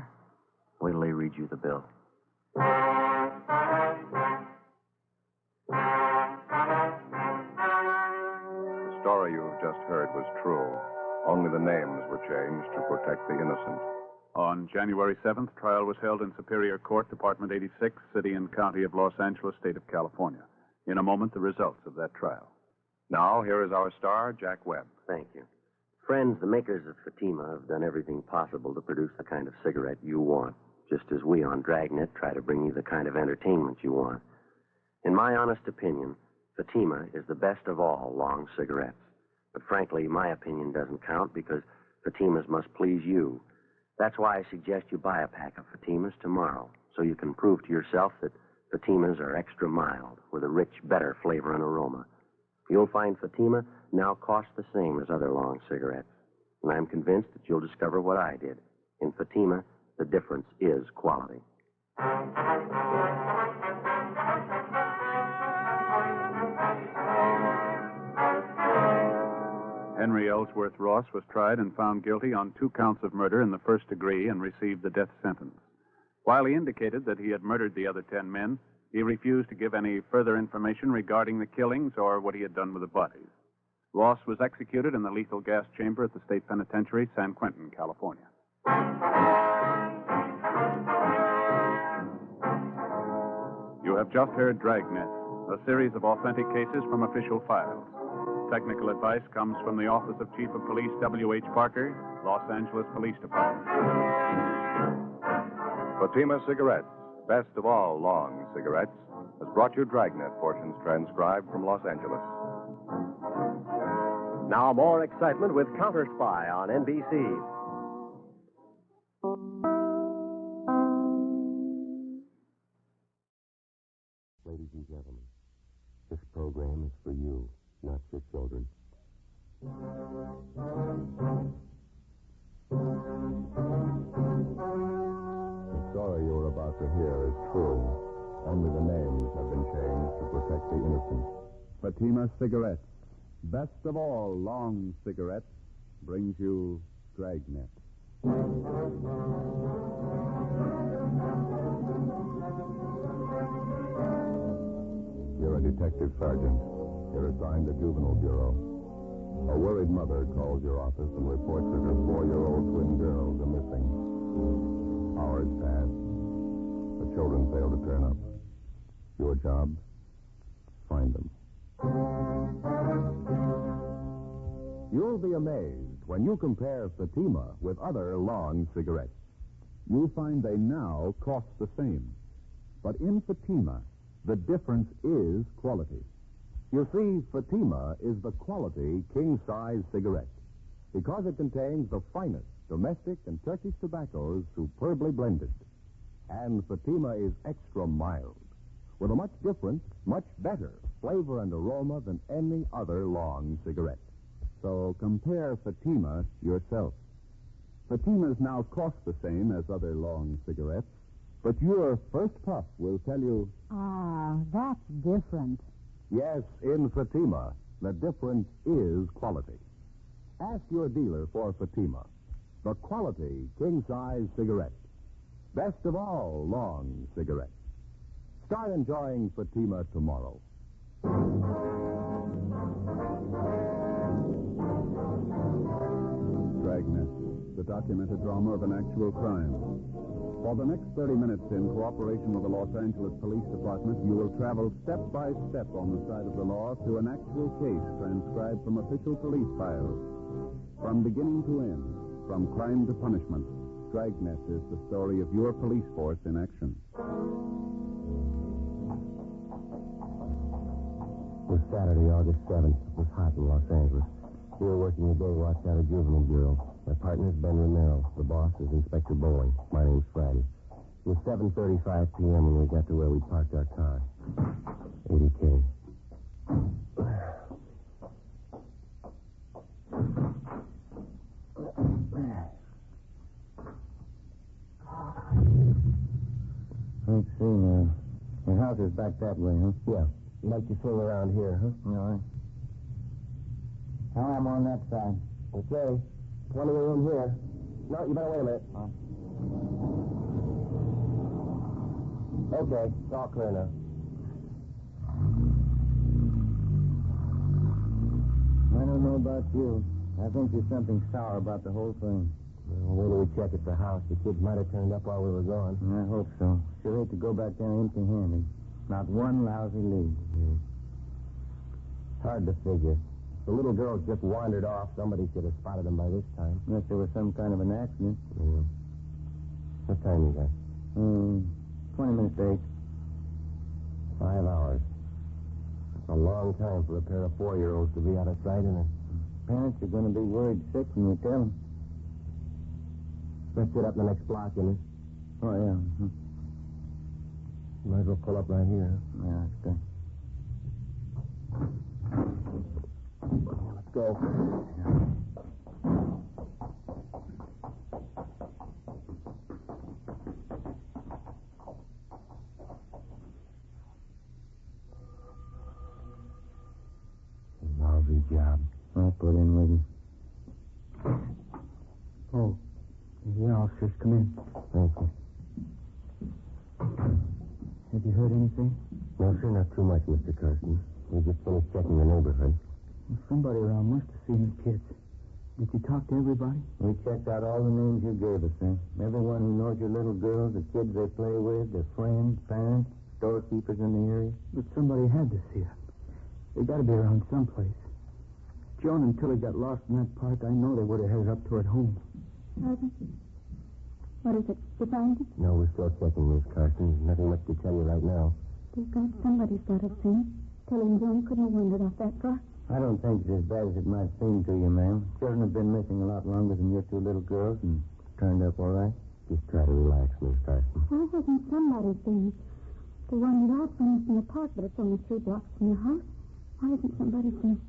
S4: Wait till they read you the bill.
S1: The story you've just heard was true. Only the names were changed to protect the innocent.
S2: On January 7th, trial was held in Superior Court, Department 86, City and County of Los Angeles, State of California. In a moment, the results of that trial.
S1: Now, here is our star, Jack Webb.
S4: Thank you. Friends, the makers of Fatima have done everything possible to produce the kind of cigarette you want, just as we on Dragnet try to bring you the kind of entertainment you want. In my honest opinion, Fatima is the best of all long cigarettes. But frankly, my opinion doesn't count because Fatimas must please you. That's why I suggest you buy a pack of Fatimas tomorrow, so you can prove to yourself that Fatimas are extra mild, with a rich, better flavor and aroma. You'll find Fatima now costs the same as other long cigarettes. And I'm convinced that you'll discover what I did. In Fatima, the difference is quality.
S2: Henry Ellsworth Ross was tried and found guilty on 2 counts of murder in the first degree and received the death sentence. While he indicated that he had murdered the other 10 men, he refused to give any further information regarding the killings or what he had done with the bodies. Ross was executed in the lethal gas chamber at the State Penitentiary, San Quentin, California. You have just heard Dragnet, a series of authentic cases from official files. Technical advice comes from the Office of Chief of Police W.H. Parker, Los Angeles Police Department.
S1: Fatima Cigarettes, best of all long cigarettes, has brought you Dragnet portions transcribed from Los Angeles.
S7: Now more excitement with Counter Spy on NBC.
S4: Ladies and gentlemen, this program is for you, not your children.
S1: The story you're about to hear is true. Only the names have been changed to protect the innocent.
S2: Fatima Cigarettes, best of all long cigarettes, brings you Dragnet.
S1: You're a detective sergeant. You're assigned to Juvenile Bureau. A worried mother calls your office and reports that her 4-year-old twin girls are missing. Hours pass. The children fail to turn up. Your job? Find them. You'll be amazed when you compare Fatima with other long cigarettes. You'll find they now cost the same. But in Fatima, the difference is quality. You see, Fatima is the quality king-size cigarette because it contains the finest domestic and Turkish tobaccos superbly blended. And Fatima is extra mild, with a much different, much better flavor and aroma than any other long cigarette. So compare Fatima yourself. Fatimas now cost the same as other long cigarettes, but your first puff will tell you...
S3: Ah, that's different.
S1: Yes, in Fatima, the difference is quality. Ask your dealer for Fatima, the quality king-size cigarette. Best of all long cigarettes. Start enjoying Fatima tomorrow. Dragnet, the documented drama of an actual crime. For the next 30 minutes, in cooperation with the Los Angeles Police Department, you will travel step by step on the side of the law through an actual case transcribed from official police files. From beginning to end, from crime to punishment, Dragnet is the story of your police force in action.
S4: It was Saturday, August 7th. It was hot in Los Angeles. We were working the day watch out of Juvenile Bureau. My partner's Ben Romero. The boss is Inspector Bowling. My name's Friday. It was 7:35 p.m. when we got to where we parked our car. 80K.
S5: Let's see now. Your house is back that way, huh?
S4: Yeah. You like to swing around here, huh?
S5: All right. Now I'm on that side.
S4: Okay. Plenty of room here. No, you better wait a minute. Okay, it's all clear now.
S5: I don't know about you. I think there's something sour about the whole thing.
S4: Well, wait till we check at the house. The kids might have turned up while we were gone.
S5: I hope so. Sure hate to go back there empty-handed. Not one lousy lead.
S4: It's hard to figure. The little girls just wandered off. Somebody should have spotted them by this time.
S5: Unless there was some kind of an accident.
S4: Yeah. What time you got?
S5: 20 minutes to 8.
S4: 5 hours. That's a long time for a pair of 4-year-olds to be out of sight, isn't it?
S5: Parents are going to be worried sick when you tell them.
S4: Let's get up the next block, isn't it?
S5: Oh, yeah.
S4: Might as well pull up right here.
S5: Yeah, that's good.
S4: Let's go. Lousy job.
S5: I'll put in with you. Oh, the officers come in.
S4: Thank you.
S5: Have you heard anything?
S4: No, sir, not too much, Mr. Carson. We just finished checking the neighborhood.
S5: Well, somebody around must have seen the kids. Did you talk to everybody? We checked out all the names you gave us, sir. Everyone who knows your little girls, the kids they play with, their friends, parents, storekeepers in the area. But somebody had to see them. They got to be around someplace. Joan and Tilly got lost in that park. I know they would have headed up toward home.
S8: Sergeant, what is it? You find it?
S4: No, we're still checking, Miss Carson. There's nothing much to tell you right now.
S8: Dear God, somebody's got to have seen it. Tilly and Joan couldn't have wandered off that far.
S5: I don't think it's as bad as it might seem to you, ma'am. Children have been missing a lot longer than your two little girls and turned up all right.
S4: Just try to relax, Miss Carson.
S8: Why hasn't somebody seen it? They wandered out from us in the park, but it's only 3 blocks from your house. Why hasn't somebody seen it?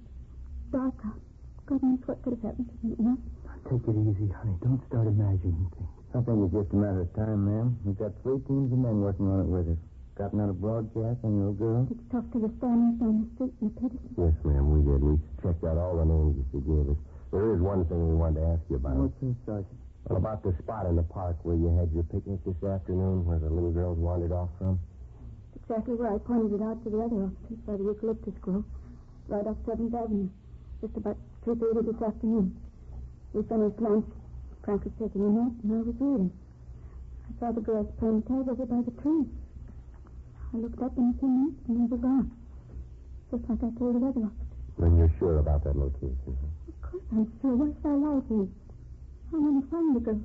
S8: Dark out. Goodness, what could have happened to me? No?
S5: Take it easy, honey. Don't start imagining things. I think it's just a matter of time, ma'am. We've got 3 teams of men working on it with us. Gotten out a broadcast on your girl?
S8: Did you talk to the Spaniards on the street in the Peterson?
S4: Yes, ma'am, we did. We checked out all the names that you gave us. There is one thing we wanted to ask you about.
S5: What's that, Sergeant?
S4: Well, about the spot in the park where you had your picnic this afternoon, where the little girls wandered off from.
S8: The Exactly where I pointed it out to the other officers, by the eucalyptus grove, right off 7th Avenue, just about 3:30 this afternoon. We finished lunch. Frank was taking a nap, and I was reading. I saw the girls playing tag over by the tree. I looked up in a few minutes, and they were gone. Just like I told the other officers.
S5: Then you're sure about that location, huh?
S8: Of course I'm sure. Where's their life is? I want to find the girl.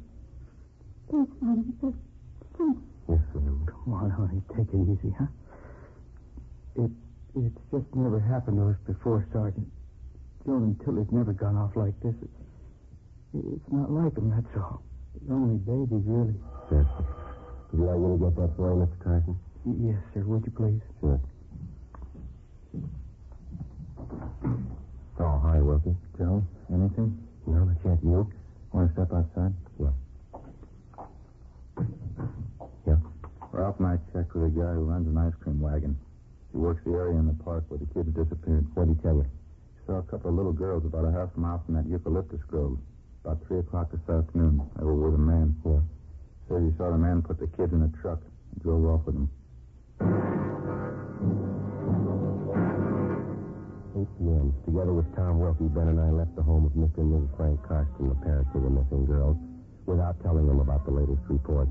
S8: Please, Madam, sir. Please.
S5: Yes, ma'am. Come on, honey. Take it easy, huh? It's just never happened to us before, Sergeant. Joan and Tilly's never gone off like this. It's not like them, that's all. They're only babies, really.
S4: Yes. Would you like me to get that for you, Mr. Carson?
S5: Yes, sir. Would you please?
S4: Sure. Oh, hi, Wilkie.
S5: Joe, anything?
S4: No, not yet. You?
S5: Want to step outside?
S4: Yeah. Yeah?
S5: Ralph and I checked with a guy who runs an ice cream wagon. He works the area in the park where the kids disappeared.
S4: What'd he tell you?
S5: He saw a couple of little girls about a half mile from that eucalyptus grove. About 3 o'clock this afternoon. They were with a man.
S4: Yeah.
S5: Says he saw the man put the kids in a truck and drove off with them.
S4: 8 p.m. Together with Tom Wilkie, Ben and I left the home of Mr. and Mrs. Frank Karsten, the parents of the missing girls, without telling them about the latest report.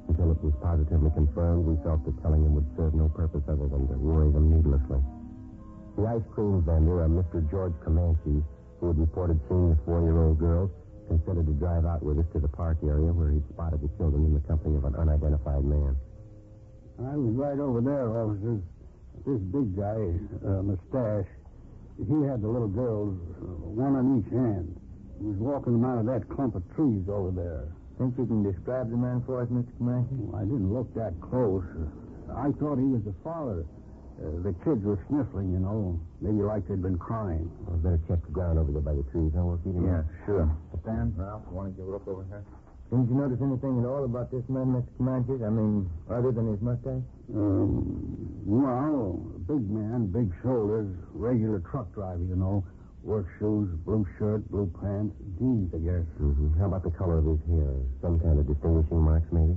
S4: Until it was positively confirmed, we felt that telling them would serve no purpose other than to worry them needlessly. The ice cream vendor, a Mr. George Comanche, who had reported seeing the 4-year-old girls, considered to drive out with us to the park area where he'd spotted the children in the company of an unidentified man.
S5: I was right over there, officers. This big guy, mustache, he had the little girls, one on each hand. He was walking them out of that clump of trees over there.
S9: Think you can describe the man for us, Mr. Comanche?
S5: Well, I didn't look that close. I thought he was the father. The kids were sniffling, you know. Maybe like they'd been crying.
S4: Well, better check the ground over there by the trees, huh, Wilkie?
S9: Yeah, sure.
S5: Dan?
S9: Ralph, want to give a look over here? Didn't you notice anything at all about this man, Mr. Comanche? I mean, other than his mustache?
S5: Well, big man, big shoulders, regular truck driver, you know. Work shoes, blue shirt, blue pants, jeans, I guess.
S4: Mm-hmm. How about the color of his hair? Some kind of distinguishing marks, maybe?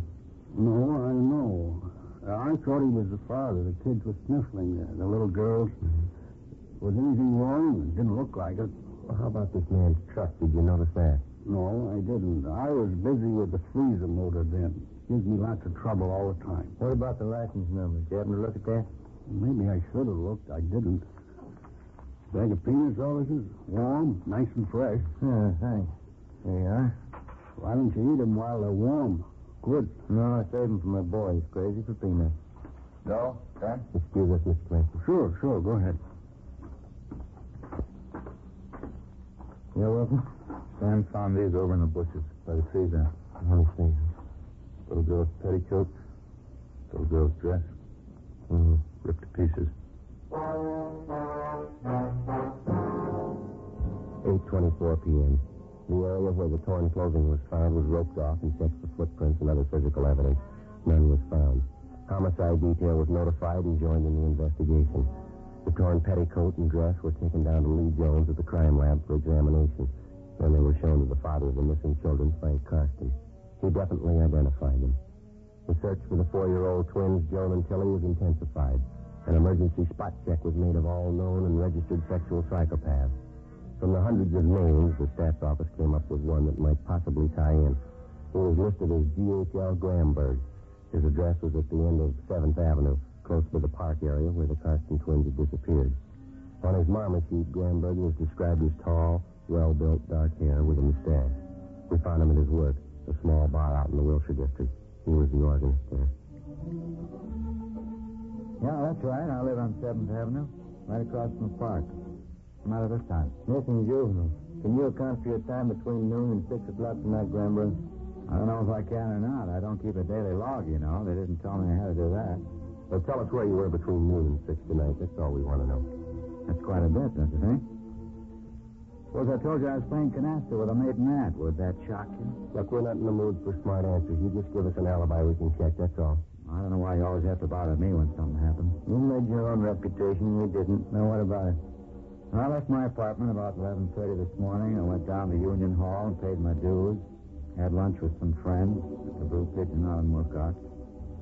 S5: No, I don't know. I thought he was the father. The kids were sniffling, the little girls. Mm-hmm. Was anything wrong? It didn't look like it.
S4: Well, how about this man's truck? Did you notice that?
S5: No, I didn't. I was busy with the freezer motored in. Gives me lots of trouble all the time.
S9: What about the license number? Did you happen to look at that?
S5: Maybe I should have looked. I didn't. Bag of peanuts, officers? Warm, nice and fresh.
S9: Yeah, thanks. There you are.
S5: Why don't you eat them while they're warm? Good.
S9: No, I saved them for my boy. He's crazy for peanuts.
S5: No? Huh?
S4: Excuse us, Mr. Clancy.
S5: Sure. Go ahead.
S9: Yeah, Wilson?
S5: Sam found these over in the bushes by the trees there.
S4: Let me see.
S5: Little girl's petticoat. Little girl's dress. Ripped to pieces.
S4: 8:24 p.m. The area where the torn clothing was found was roped off and checked for footprints and other physical evidence. None was found. Homicide detail was notified and joined in the investigation. The torn petticoat and dress were taken down to Lee Jones at the crime lab for examination. Then they were shown to the father of the missing children, Frank Karsten. He definitely identified them. The search for the 4-year-old twins, Joan and Tilly, was intensified. An emergency spot check was made of all known and registered sexual psychopaths. From the hundreds of names, the staff's office came up with one that might possibly tie in. He was listed as G.H.L. Gramberg. His address was at the end of 7th Avenue, close to the park area where the Karsten twins had disappeared. On his mama sheet, Gramberg was described as tall, well-built, dark hair with a mustache. We found him at his work, a small bar out in the Wilshire district. He was the organist there.
S9: Yeah, that's right. I live on 7th Avenue, right across from the park. I'm out of this time. Missing juveniles. Can you account for your time between noon and 6 o'clock tonight, Gramberg? I don't know if I can or not. I don't keep a daily log, you know. They didn't tell me how to do that.
S4: Well, tell us where you were between noon and 6 tonight. That's all we want to know.
S9: That's quite a bit, don't you think? Suppose I told you I was playing canasta with a maiden aunt. Would that shock you?
S4: Look, we're not in the mood for smart answers. You just give us an alibi we can check, that's all.
S9: I don't know why you always have to bother me when something happens. You made your own reputation, we didn't. Now, what about it? I left my apartment about 11:30 this morning. I went down to Union Hall and paid my dues. Had lunch with some friends at the Blue Pigeon out in Woodcock.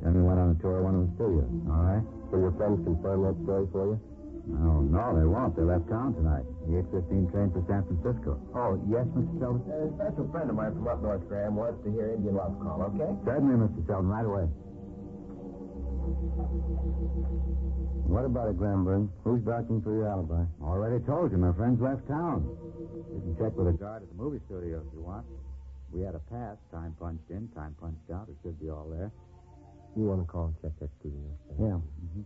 S9: Then we went on a tour of one of the studios. All right?
S4: Will your friends confirm that story for you?
S9: No, they won't. They left town tonight. The 8:15 train for San Francisco.
S4: Oh, yes, Mr. Selden? A special friend of mine from up north, Graham, wants to hear Indian Love call, okay?
S9: Certainly, Mr. Selden, right away. What about it, Gramberg? Who's vouching for your alibi? Already told you. My friends left town. You can check with a guard at the movie studio if you want. We had a pass. Time punched in, time punched out. It should be all there.
S4: You want to call and check that studio?
S9: Yeah. Mm-hmm.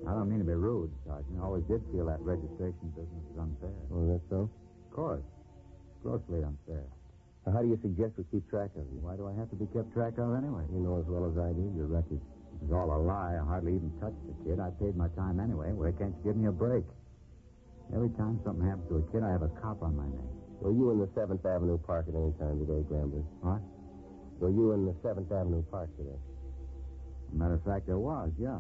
S9: I don't mean to be rude, Sergeant. I always did feel that registration business is unfair.
S4: Oh, that's so?
S9: Of course. Grossly unfair.
S4: Now, how do you suggest we keep track of you?
S9: Why do I have to be kept track of anyway?
S4: You know as well as I do your record.
S9: It was all a lie. I hardly even touched the kid. I paid my time anyway. Why can't you give me a break? Every time something happens to a kid, I have a cop on my neck.
S4: Were you in the 7th Avenue Park at any time today, Gramberg?
S9: What?
S4: Were you in the 7th Avenue Park today?
S9: Matter of fact, there was, yeah.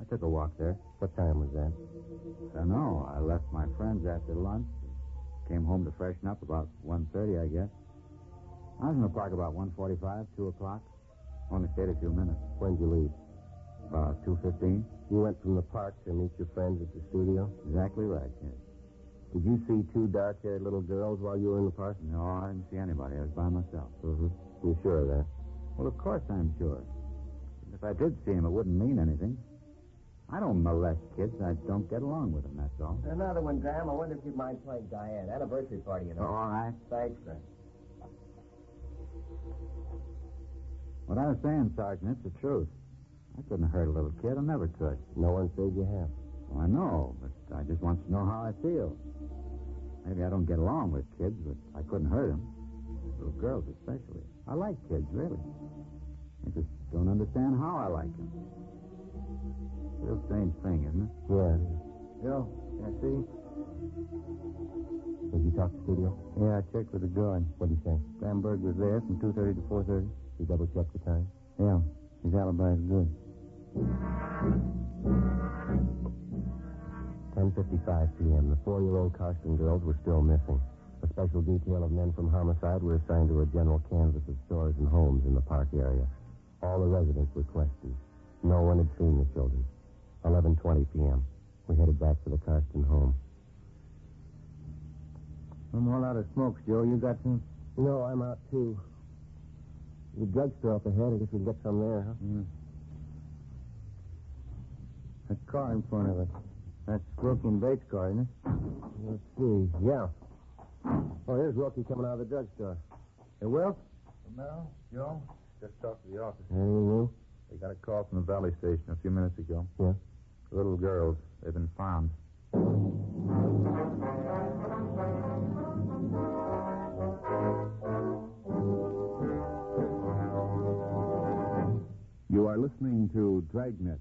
S9: I took a walk there.
S4: What time was that?
S9: I don't know. I left my friends after lunch. Came home to freshen up about 1:30, I guess. I was in the park about 1:45, 2 o'clock. Only stayed a few minutes.
S4: When'd you leave?
S9: About 2:15.
S4: You went from the park to meet your friends at the studio?
S9: Exactly right, yes.
S4: Did you see 2 dark-haired little girls while you were in the park?
S9: No, I didn't see anybody. I was by myself.
S4: Mm-hmm. You sure of that?
S9: Well, of course I'm sure. If I did see him, it wouldn't mean anything. I don't molest kids. I don't get along with them, that's all.
S4: Another one, Graham. I wonder if you'd mind playing Diane. Anniversary party, you know.
S9: Oh, all right.
S4: Thanks, Graham.
S9: What I was saying, Sergeant, it's the truth. I couldn't hurt a little kid. I never could.
S4: No one says you have.
S9: Well, I know, but I just want to know how I feel. Maybe I don't get along with kids, but I couldn't hurt them. Little girls especially. I like kids, really. I just don't understand how I like them. Real strange thing, isn't it?
S4: Yeah.
S9: Bill, can I see?
S4: Did you talk to the studio?
S9: Yeah, I checked with the guard.
S4: What'd he say?
S9: Gramberg was there from 2:30 to 4:30.
S4: You double-checked the time?
S9: Yeah, his alibi is good.
S4: 10:55 p.m. The 4-year-old Carson girls were still missing. A special detail of men from homicide were assigned to a general canvass of stores and homes in the park area. All the residents were questioned. No one had seen the children. 11:20 p.m. We headed back to the Carston home.
S9: No more out of smoke, Joe. You got some?
S4: No, I'm out, too. The drugstore up ahead. I guess we'll get some there, huh?
S9: Yeah. That car in front of us. That's Wilkie and Bates' car, isn't it?
S4: Let's see. Yeah. Oh, here's Wilkie coming out of the drugstore. Hey, Will?
S10: Romero? Joe? Just talked to the office.
S4: Anything new?
S10: They got a call from the Valley Station a few minutes ago.
S4: Yeah?
S10: The little girls. They've been found.
S2: You are listening to Dragnet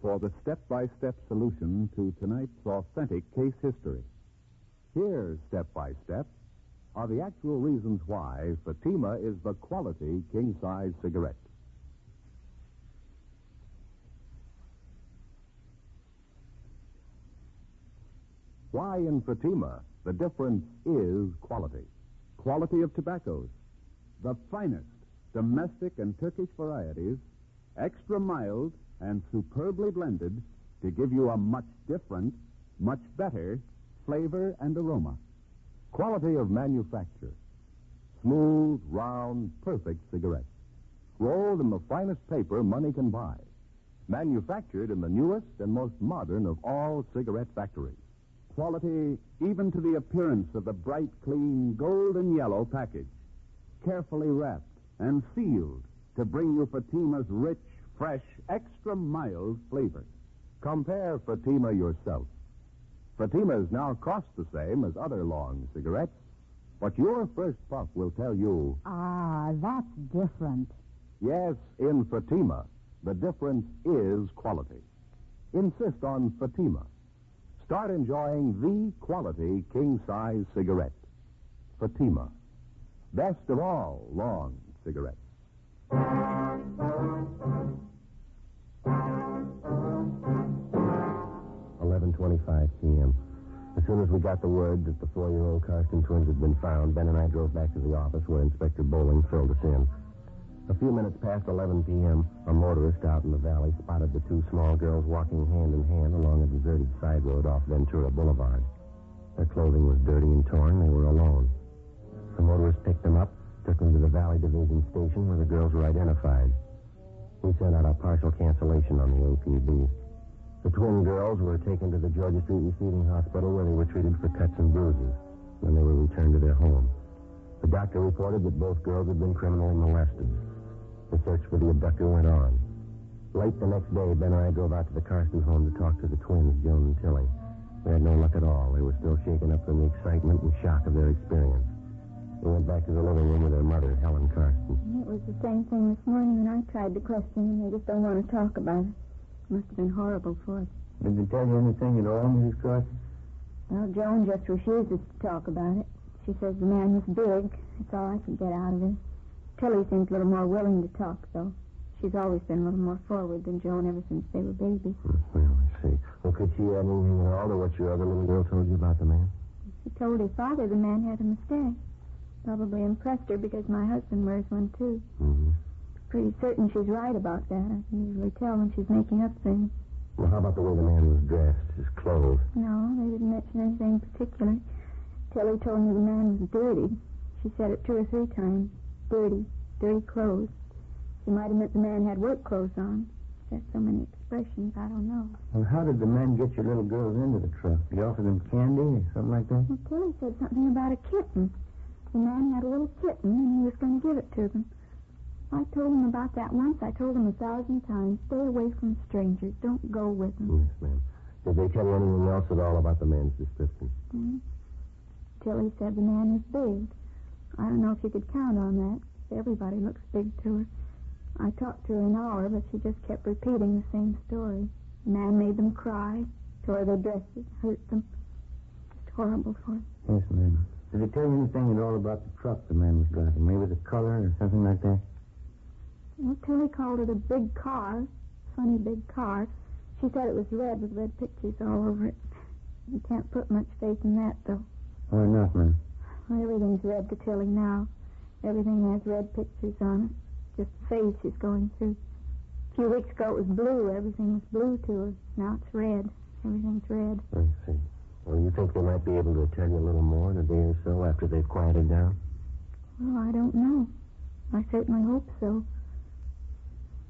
S2: for the step-by-step solution to tonight's authentic case history. Here, step by step, are the actual reasons why Fatima is the quality king-size cigarette. Why in Fatima the difference is quality. Quality of tobaccos. The finest domestic and Turkish varieties, extra mild and superbly blended to give you a much different, much better flavor and aroma. Quality of manufacture. Smooth, round, perfect cigarettes. Rolled in the finest paper money can buy. Manufactured in the newest and most modern of all cigarette factories. Quality even to the appearance of the bright, clean, golden yellow package. Carefully wrapped and sealed to bring you Fatima's rich, fresh, extra mild flavor. Compare Fatima yourself. Fatimas now cost the same as other long cigarettes, but your first puff will tell you...
S3: Ah, that's different.
S2: Yes, in Fatima, the difference is quality. Insist on Fatima. Start enjoying the quality king-size cigarette. Fatima. Best of all long cigarettes.
S4: 11:25 p.m. As soon as we got the word that the 4-year-old Carston twins had been found, Ben and I drove back to the office where Inspector Bowling filled us in. A few minutes past 11 p.m., a motorist out in the valley spotted the two small girls walking hand in hand along a deserted side road off Ventura Boulevard. Their clothing was dirty and torn. They were alone. The motorist picked them up, took them to the Valley Division station where the girls were identified. He sent out a partial cancellation on the APB. The twin girls were taken to the Georgia Street Receiving Hospital where they were treated for cuts and bruises. Then they were returned to their home. The doctor reported that both girls had been criminally molested. The search for the abductor went on. Late the next day, Ben and I drove out to the Carson home to talk to the twins, Joan and Tilly. We had no luck at all. They were still shaken up from the excitement and shock of their experience. They went back to the living room with their mother, Helen Carson.
S8: It was the same thing this morning when I tried to question them. They just don't want to talk about it. Must have been horrible for us.
S5: Did they tell you anything at all, Mrs. Carson?
S8: Well, Joan just refuses to talk about it. She says the man was big. That's all I could get out of her. Tilly seems a little more willing to talk, though. She's always been a little more forward than Joan ever since they were babies.
S4: Well, I see. Well, could she add anything at all to what your other little girl told you about the man?
S8: She told her father the man had a mustache. Probably impressed her because my husband wears one, too.
S4: Mm-hmm.
S8: Pretty certain she's right about that. I can usually tell when she's making up things.
S4: Well, how about the way the man was dressed, his clothes?
S8: No, they didn't mention anything particular. Tilly told me the man was dirty. She said it 2 or 3 times. Dirty clothes. She might have meant the man had work clothes on. There's so many expressions, I don't know.
S5: Well, how did the man get your little girls into the truck? Did he offer them candy or something like that?
S8: Well, Tilly said something about a kitten. The man had a little kitten, and he was going to give it to them. I told him about that once. I told him 1,000 times. Stay away from strangers. Don't go with them.
S4: Yes, ma'am. Did they tell you anything else at all about the man's description?
S8: Mm-hmm. Tilly said the man was big. I don't know if you could count on that. Everybody looks big to her. I talked to her an hour, but she just kept repeating the same story. The man made them cry, tore their dresses, hurt them. Just horrible for them.
S5: Yes, ma'am. Did they tell you anything at all about the truck the man was driving? Maybe the color or something like that?
S8: Well, Tilly called it a big car. Funny big car. She said it was red with red pictures all over it. You can't put much faith in that, though.
S5: Why not, ma'am?
S8: Well, everything's red to Tilly now. Everything has red pictures on it. Just the phase she's going through. A few weeks ago it was blue. Everything was blue to her. Now it's red. Everything's red.
S4: I see. Well, you think they might be able to tell you a little more in a day or so after they've quieted down?
S8: Well, I don't know. I certainly hope so.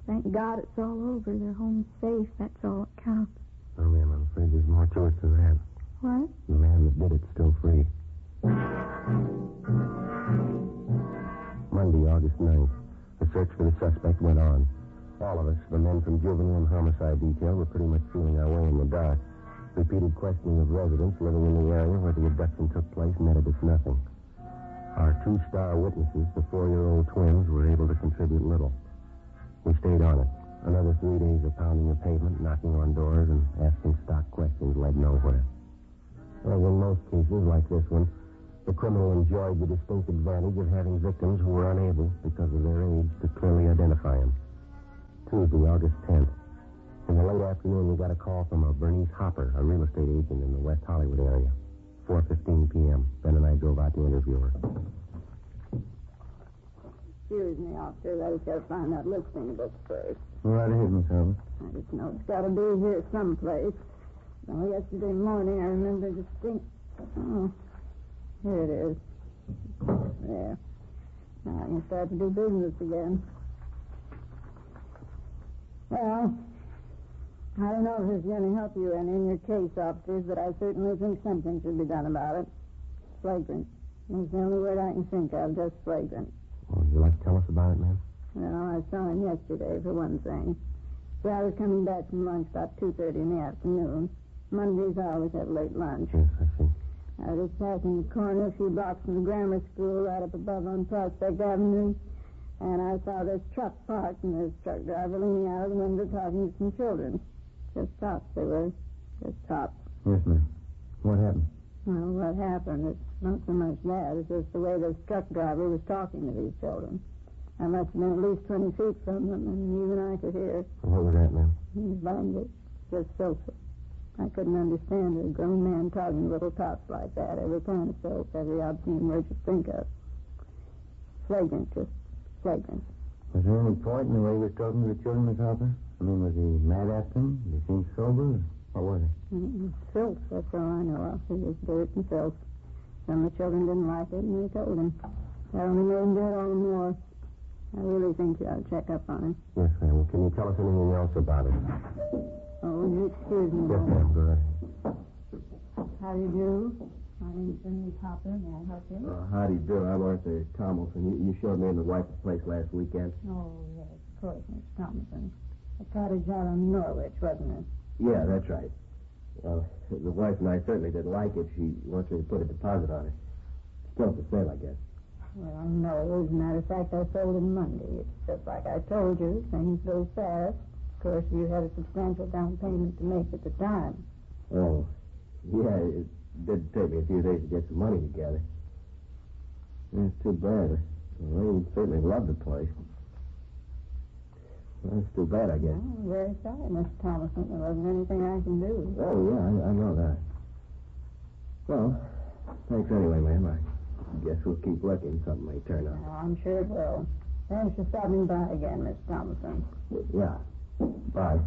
S8: Thank God it's all over. Their home's safe. That's all that counts.
S4: Oh, ma'am, I'm afraid there's more to it than that.
S8: What?
S4: The man that did it's still free. Monday, August 9th. The search for the suspect went on. All of us, the men from juvenile and homicide detail, were pretty much feeling our way in the dark. Repeated questioning of residents living in the area where the abduction took place netted us nothing. Our 2-star witnesses, the 4-year-old twins, were able to contribute little. We stayed on it. Another 3 days of pounding the pavement, knocking on doors, and asking stock questions led nowhere. As in most cases like this one, the criminal enjoyed the distinct advantage of having victims who were unable, because of their age, to clearly identify him. Tuesday, August 10th. In the late afternoon, we got a call from a Bernice Hopper, a real estate agent in the West Hollywood area. 4:15 p.m. Ben and I drove out to interview her.
S11: Excuse me, officer. I just got to find that listing book first.
S5: Right ahead, Miss Hopper.
S11: I just know it's got to be here someplace. Well, yesterday morning, I remember Oh, here it is. There. Now I can start to do business again. Well, I don't know if this is going to help you any in your case, officers, but I certainly think something should be done about it. Flagrant. That's the only word I can think of, just flagrant.
S4: Well, would you like to tell us about it, ma'am?
S11: Well, I saw him yesterday, for one thing. See, I was coming back from lunch about 2:30 in the afternoon. Mondays I always have late lunch.
S4: Yes, I see.
S11: I was passing the corner a few blocks from the grammar school right up above on Prospect Avenue, and I saw this truck parked and this truck driver leaning out of the window talking to some children. Just tops they were. Just tops.
S5: Yes, ma'am. What happened?
S11: Well, what happened? It's not so much that. It's just the way this truck driver was talking to these children. I must have been at least 20 feet from them, and even I could hear.
S4: What was that, ma'am?
S11: He was language. Just filthy. I couldn't understand a grown man talking to little tots like that. Every kind of filth, every obscene word you think of. Flagrant, just flagrant.
S5: Was there any point in the way he was talking to the children, Miss Harper? I mean, was he mad at them? Did he seem sober? What was he?
S11: Filth, that's all I know of. He was dirt and filth. Some of the children didn't like it, and they told him. That only made him do it all the more. I really think you ought to check up on him.
S4: Yes, ma'am. Well, can you tell us anything else about it?
S11: Oh, will you excuse me?
S4: Yes, ma'am. Go ahead.
S11: How do you do? My name's Bernice Hopper. May I help you?
S4: How do you do? I'm Arthur Tomlinson. You showed me and the wife the place last weekend.
S11: Oh, yes, of course, Miss Thompson. The cottage out on Norwich, wasn't it?
S4: Yeah, that's right. Well, the wife and I certainly didn't like it. She wants me to put a deposit on it. Still for sale, I guess.
S11: Well, no, as a matter of fact, I sold it Monday. It's just like I told you. Things go fast. Of course, you had a substantial down payment to make at the time.
S4: Oh, yeah, it did take me a few days to get some money together. It's too bad. Well, we certainly loved the place. Well, it's too bad, I guess.
S11: Oh, I'm very sorry, Mr. Thomason. There wasn't anything I can do.
S4: Oh, yeah, I know that. Well, thanks anyway, ma'am. I guess we'll keep looking. Something may turn up.
S11: Oh, I'm sure it will. Thanks for stopping by again, Miss Thomason.
S4: Yeah. Bye.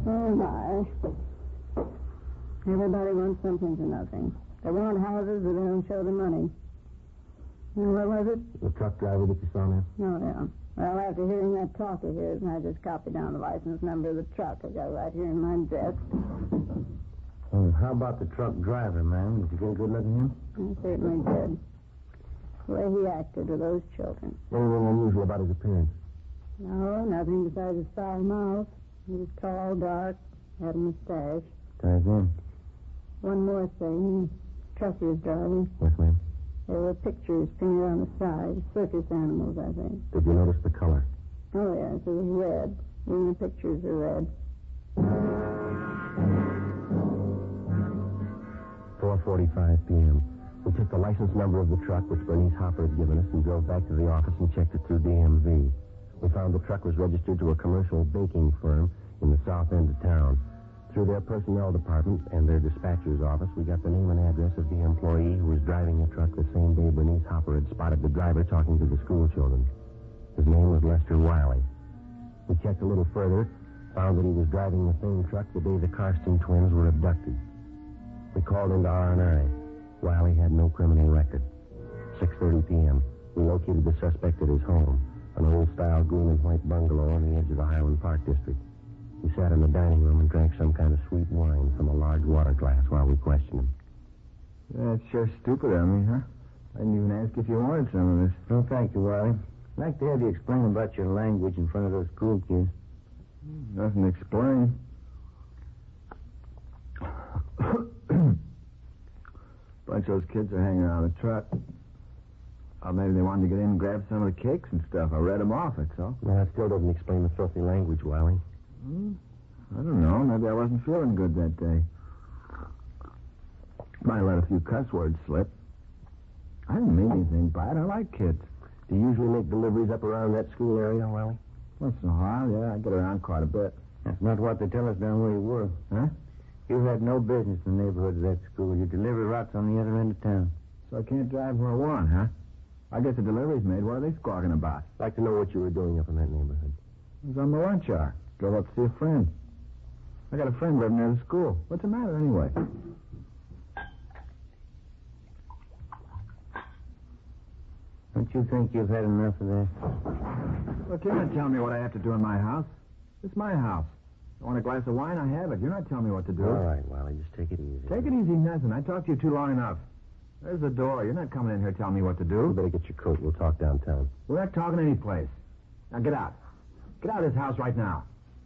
S11: Oh, my. Everybody wants something for nothing. They want houses, but they don't show the money. And what was it?
S4: The truck driver that you saw, ma'am?
S11: Oh, yeah. Well, after hearing that talk of his, I just copied down the license number of the truck. I got it right here in my desk.
S5: How about the truck driver, ma'am? Did you get a good look at him?
S11: I certainly did. The way he acted with those children.
S4: Anything unusual about his appearance?
S11: No, nothing besides his foul mouth. He was tall, dark, had a mustache.
S5: Tarzan.
S11: One more thing. Truck he was driving.
S4: Yes, ma'am.
S11: There were pictures painted on the side. Circus animals, I think.
S4: Did you notice the color?
S11: Oh, yes. It was red. Even the pictures are red.
S4: 4:45 p.m. We took the license number of the truck, which Bernice Hopper had given us, and drove back to the office and checked it through DMV. We found the truck was registered to a commercial baking firm in the south end of town. Through their personnel department and their dispatcher's office, we got the name and address of the employee who was driving the truck the same day Bernice Hopper had spotted the driver talking to the school children. His name was Lester Wiley. We checked a little further, found that he was driving the same truck the day the Carston twins were abducted. We called into R&I. Wiley had no criminal record. 6:30 p.m. We located the suspect at his home, an old-style green and white bungalow on the edge of the Highland Park district. We sat in the dining room and drank some kind of sweet wine from a large water glass while we questioned him.
S5: That's sure stupid of me, huh? I didn't even ask if you wanted some of this. No, thank you, Wiley. I'd like to have you explain about your language in front of those school kids. Nothing to explain. Bunch of those kids are hanging around the truck. Oh, maybe they wanted to get in and grab some of the cakes and stuff. I read them off, that's all.
S4: No, that still doesn't explain the filthy language, Wiley.
S5: I don't know. Maybe I wasn't feeling good that day. Might have let a few cuss words slip. I didn't mean anything by it. I like kids.
S4: Do you usually make deliveries up around that school area, Wiley?
S5: Once in a while, yeah. I get around quite a bit.
S9: That's not what they tell us down where you were.
S5: Huh?
S9: You had no business in the neighborhood of that school. You deliver routes on the other end of town.
S5: So I can't drive where I want, huh? I get the deliveries made. What are they squawking about?
S4: I'd like to know what you were doing up in that neighborhood.
S5: I was on my lunch hour. Drove up to see a friend. I got a friend living near the school. What's the matter, anyway?
S9: Don't you think you've had enough of that?
S5: Look, you're not telling me what I have to do in my house. It's my house. I want a glass of wine, I have it. You're not telling me what to do.
S4: All right, Wiley, just take it easy.
S5: Take it easy, nothing. I talked to you too long enough. There's the door. You're not coming in here telling me what to do.
S4: You better get your coat. We'll talk downtown.
S5: We're not talking any place. Now, get out. Get out of this house right now.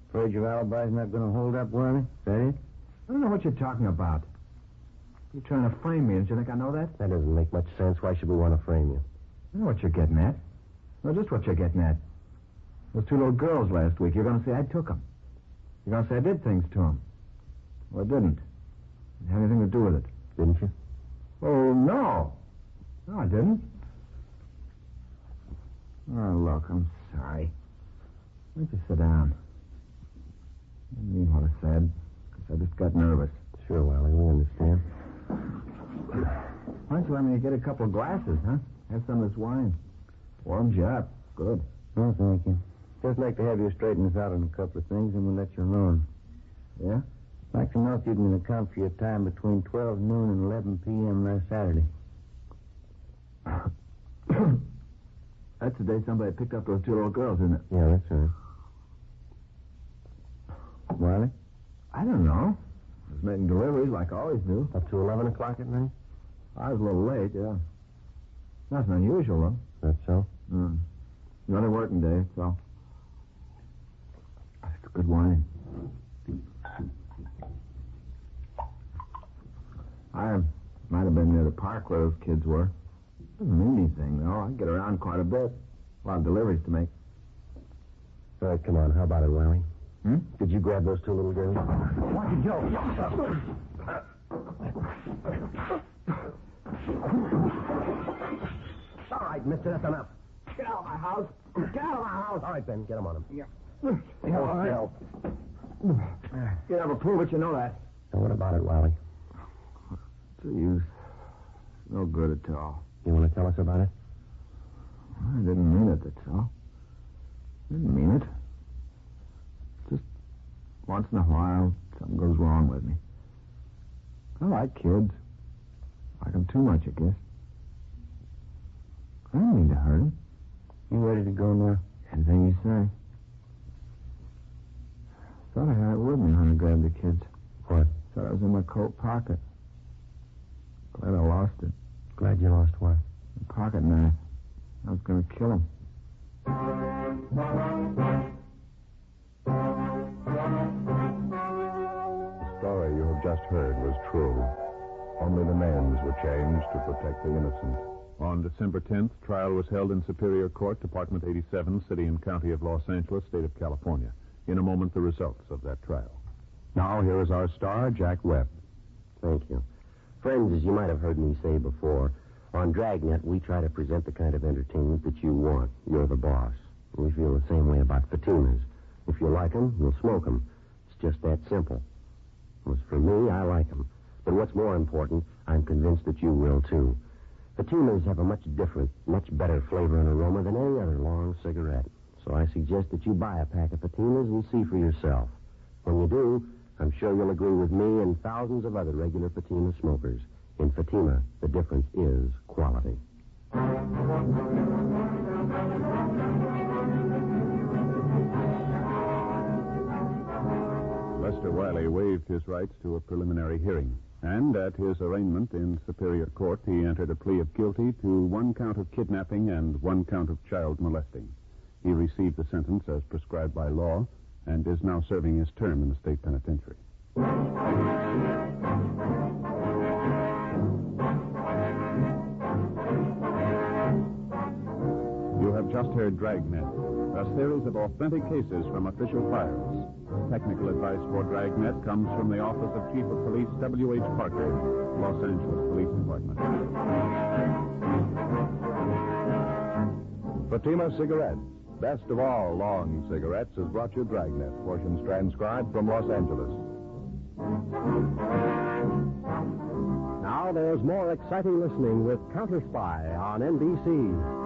S9: Afraid your alibi's not going to hold up, Wiley? Is that it?
S5: I don't know what you're talking about. You're trying to frame me. Don't you think I know that?
S4: That doesn't make much sense. Why should we want to frame you?
S5: I know what you're getting at. No, just what you're getting at. Those two little girls last week, you're going to say I took them. You're going to say I did things to them. Well, I didn't. It had anything to do with it.
S4: Didn't you?
S5: Oh, no. No, I didn't. Oh, look, I'm sorry. Why don't you sit down? I didn't mean what I said. I just got nervous.
S4: Sure, Wiley, we understand.
S5: Why don't you let me get a couple of glasses, huh? Have some of this wine.
S9: Warms you up. Good.
S5: Oh, thank you. Just like to have you straighten us out on a couple of things, and we'll let you alone.
S9: Yeah?
S5: I'd like to know if you can account for your time between 12 noon and 11 p.m. last Saturday.
S9: That's the day somebody picked up those 2 little girls, isn't it?
S5: Yeah, that's right. Wiley?
S9: I don't know. I was making deliveries like I always do.
S4: Up to 11 o'clock at night?
S9: I was a little late, yeah. Nothing unusual, though.
S4: That's so?
S9: Another working day, so. It's good wine. I might have been near the park where those kids were. Doesn't mean anything, though. I get around quite a bit. A lot of deliveries to make.
S4: All right, come on. How about it, Wiley? Did you grab those 2 little girls?
S9: Watch it, Joe.
S4: All right, mister, that's enough.
S9: Get out of my house. Get out of my house.
S4: All right, Ben, get him on him.
S9: Yeah, all right. You never prove it, you know that.
S4: Now, what about it, Wiley?
S9: What's the use? It's no good at all.
S4: You want to tell us about it?
S9: I didn't mean it, that's all. Didn't mean it. Just once in a while, something goes wrong with me. I like kids. I like them too much, I guess. I didn't mean to hurt them.
S5: You ready to go now?
S9: Anything you say. Thought I had it with me when I grabbed the kids.
S4: What?
S9: Thought it was in my coat pocket. Glad I lost it.
S4: Glad you lost what?
S9: The pocket knife. I was going to kill him.
S1: The story you have just heard was true. Only the names were changed to protect the innocent.
S2: On December 10th, trial was held in Superior Court, Department 87, City and County of Los Angeles, State of California. In a moment, the results of that trial.
S1: Now, here is our star, Jack Webb.
S4: Thank you. Friends, as you might have heard me say before, on Dragnet, we try to present the kind of entertainment that you want. You're the boss. We feel the same way about Fatimas. If you like them, you'll smoke them. It's just that simple. As for me, I like them. But what's more important, I'm convinced that you will, too. Fatimas have a much different, much better flavor and aroma than any other long cigarette. So I suggest that you buy a pack of Fatimas and see for yourself. When you do, I'm sure you'll agree with me and thousands of other regular Fatima smokers. In Fatima, the difference is quality.
S2: Lester Wiley waived his rights to a preliminary hearing. And at his arraignment in Superior Court, he entered a plea of guilty to 1 count of kidnapping and 1 count of child molesting. He received the sentence as prescribed by law and is now serving his term in the state penitentiary. You have just heard Dragnet, a series of authentic cases from official files. Technical advice for Dragnet comes from the Office of Chief of Police W.H. Parker, Los Angeles Police Department.
S1: Fatima Cigarettes, best of all long cigarettes, has brought you Dragnet, portions transcribed from Los Angeles.
S7: Now there's more exciting listening with Counter Spy on NBC.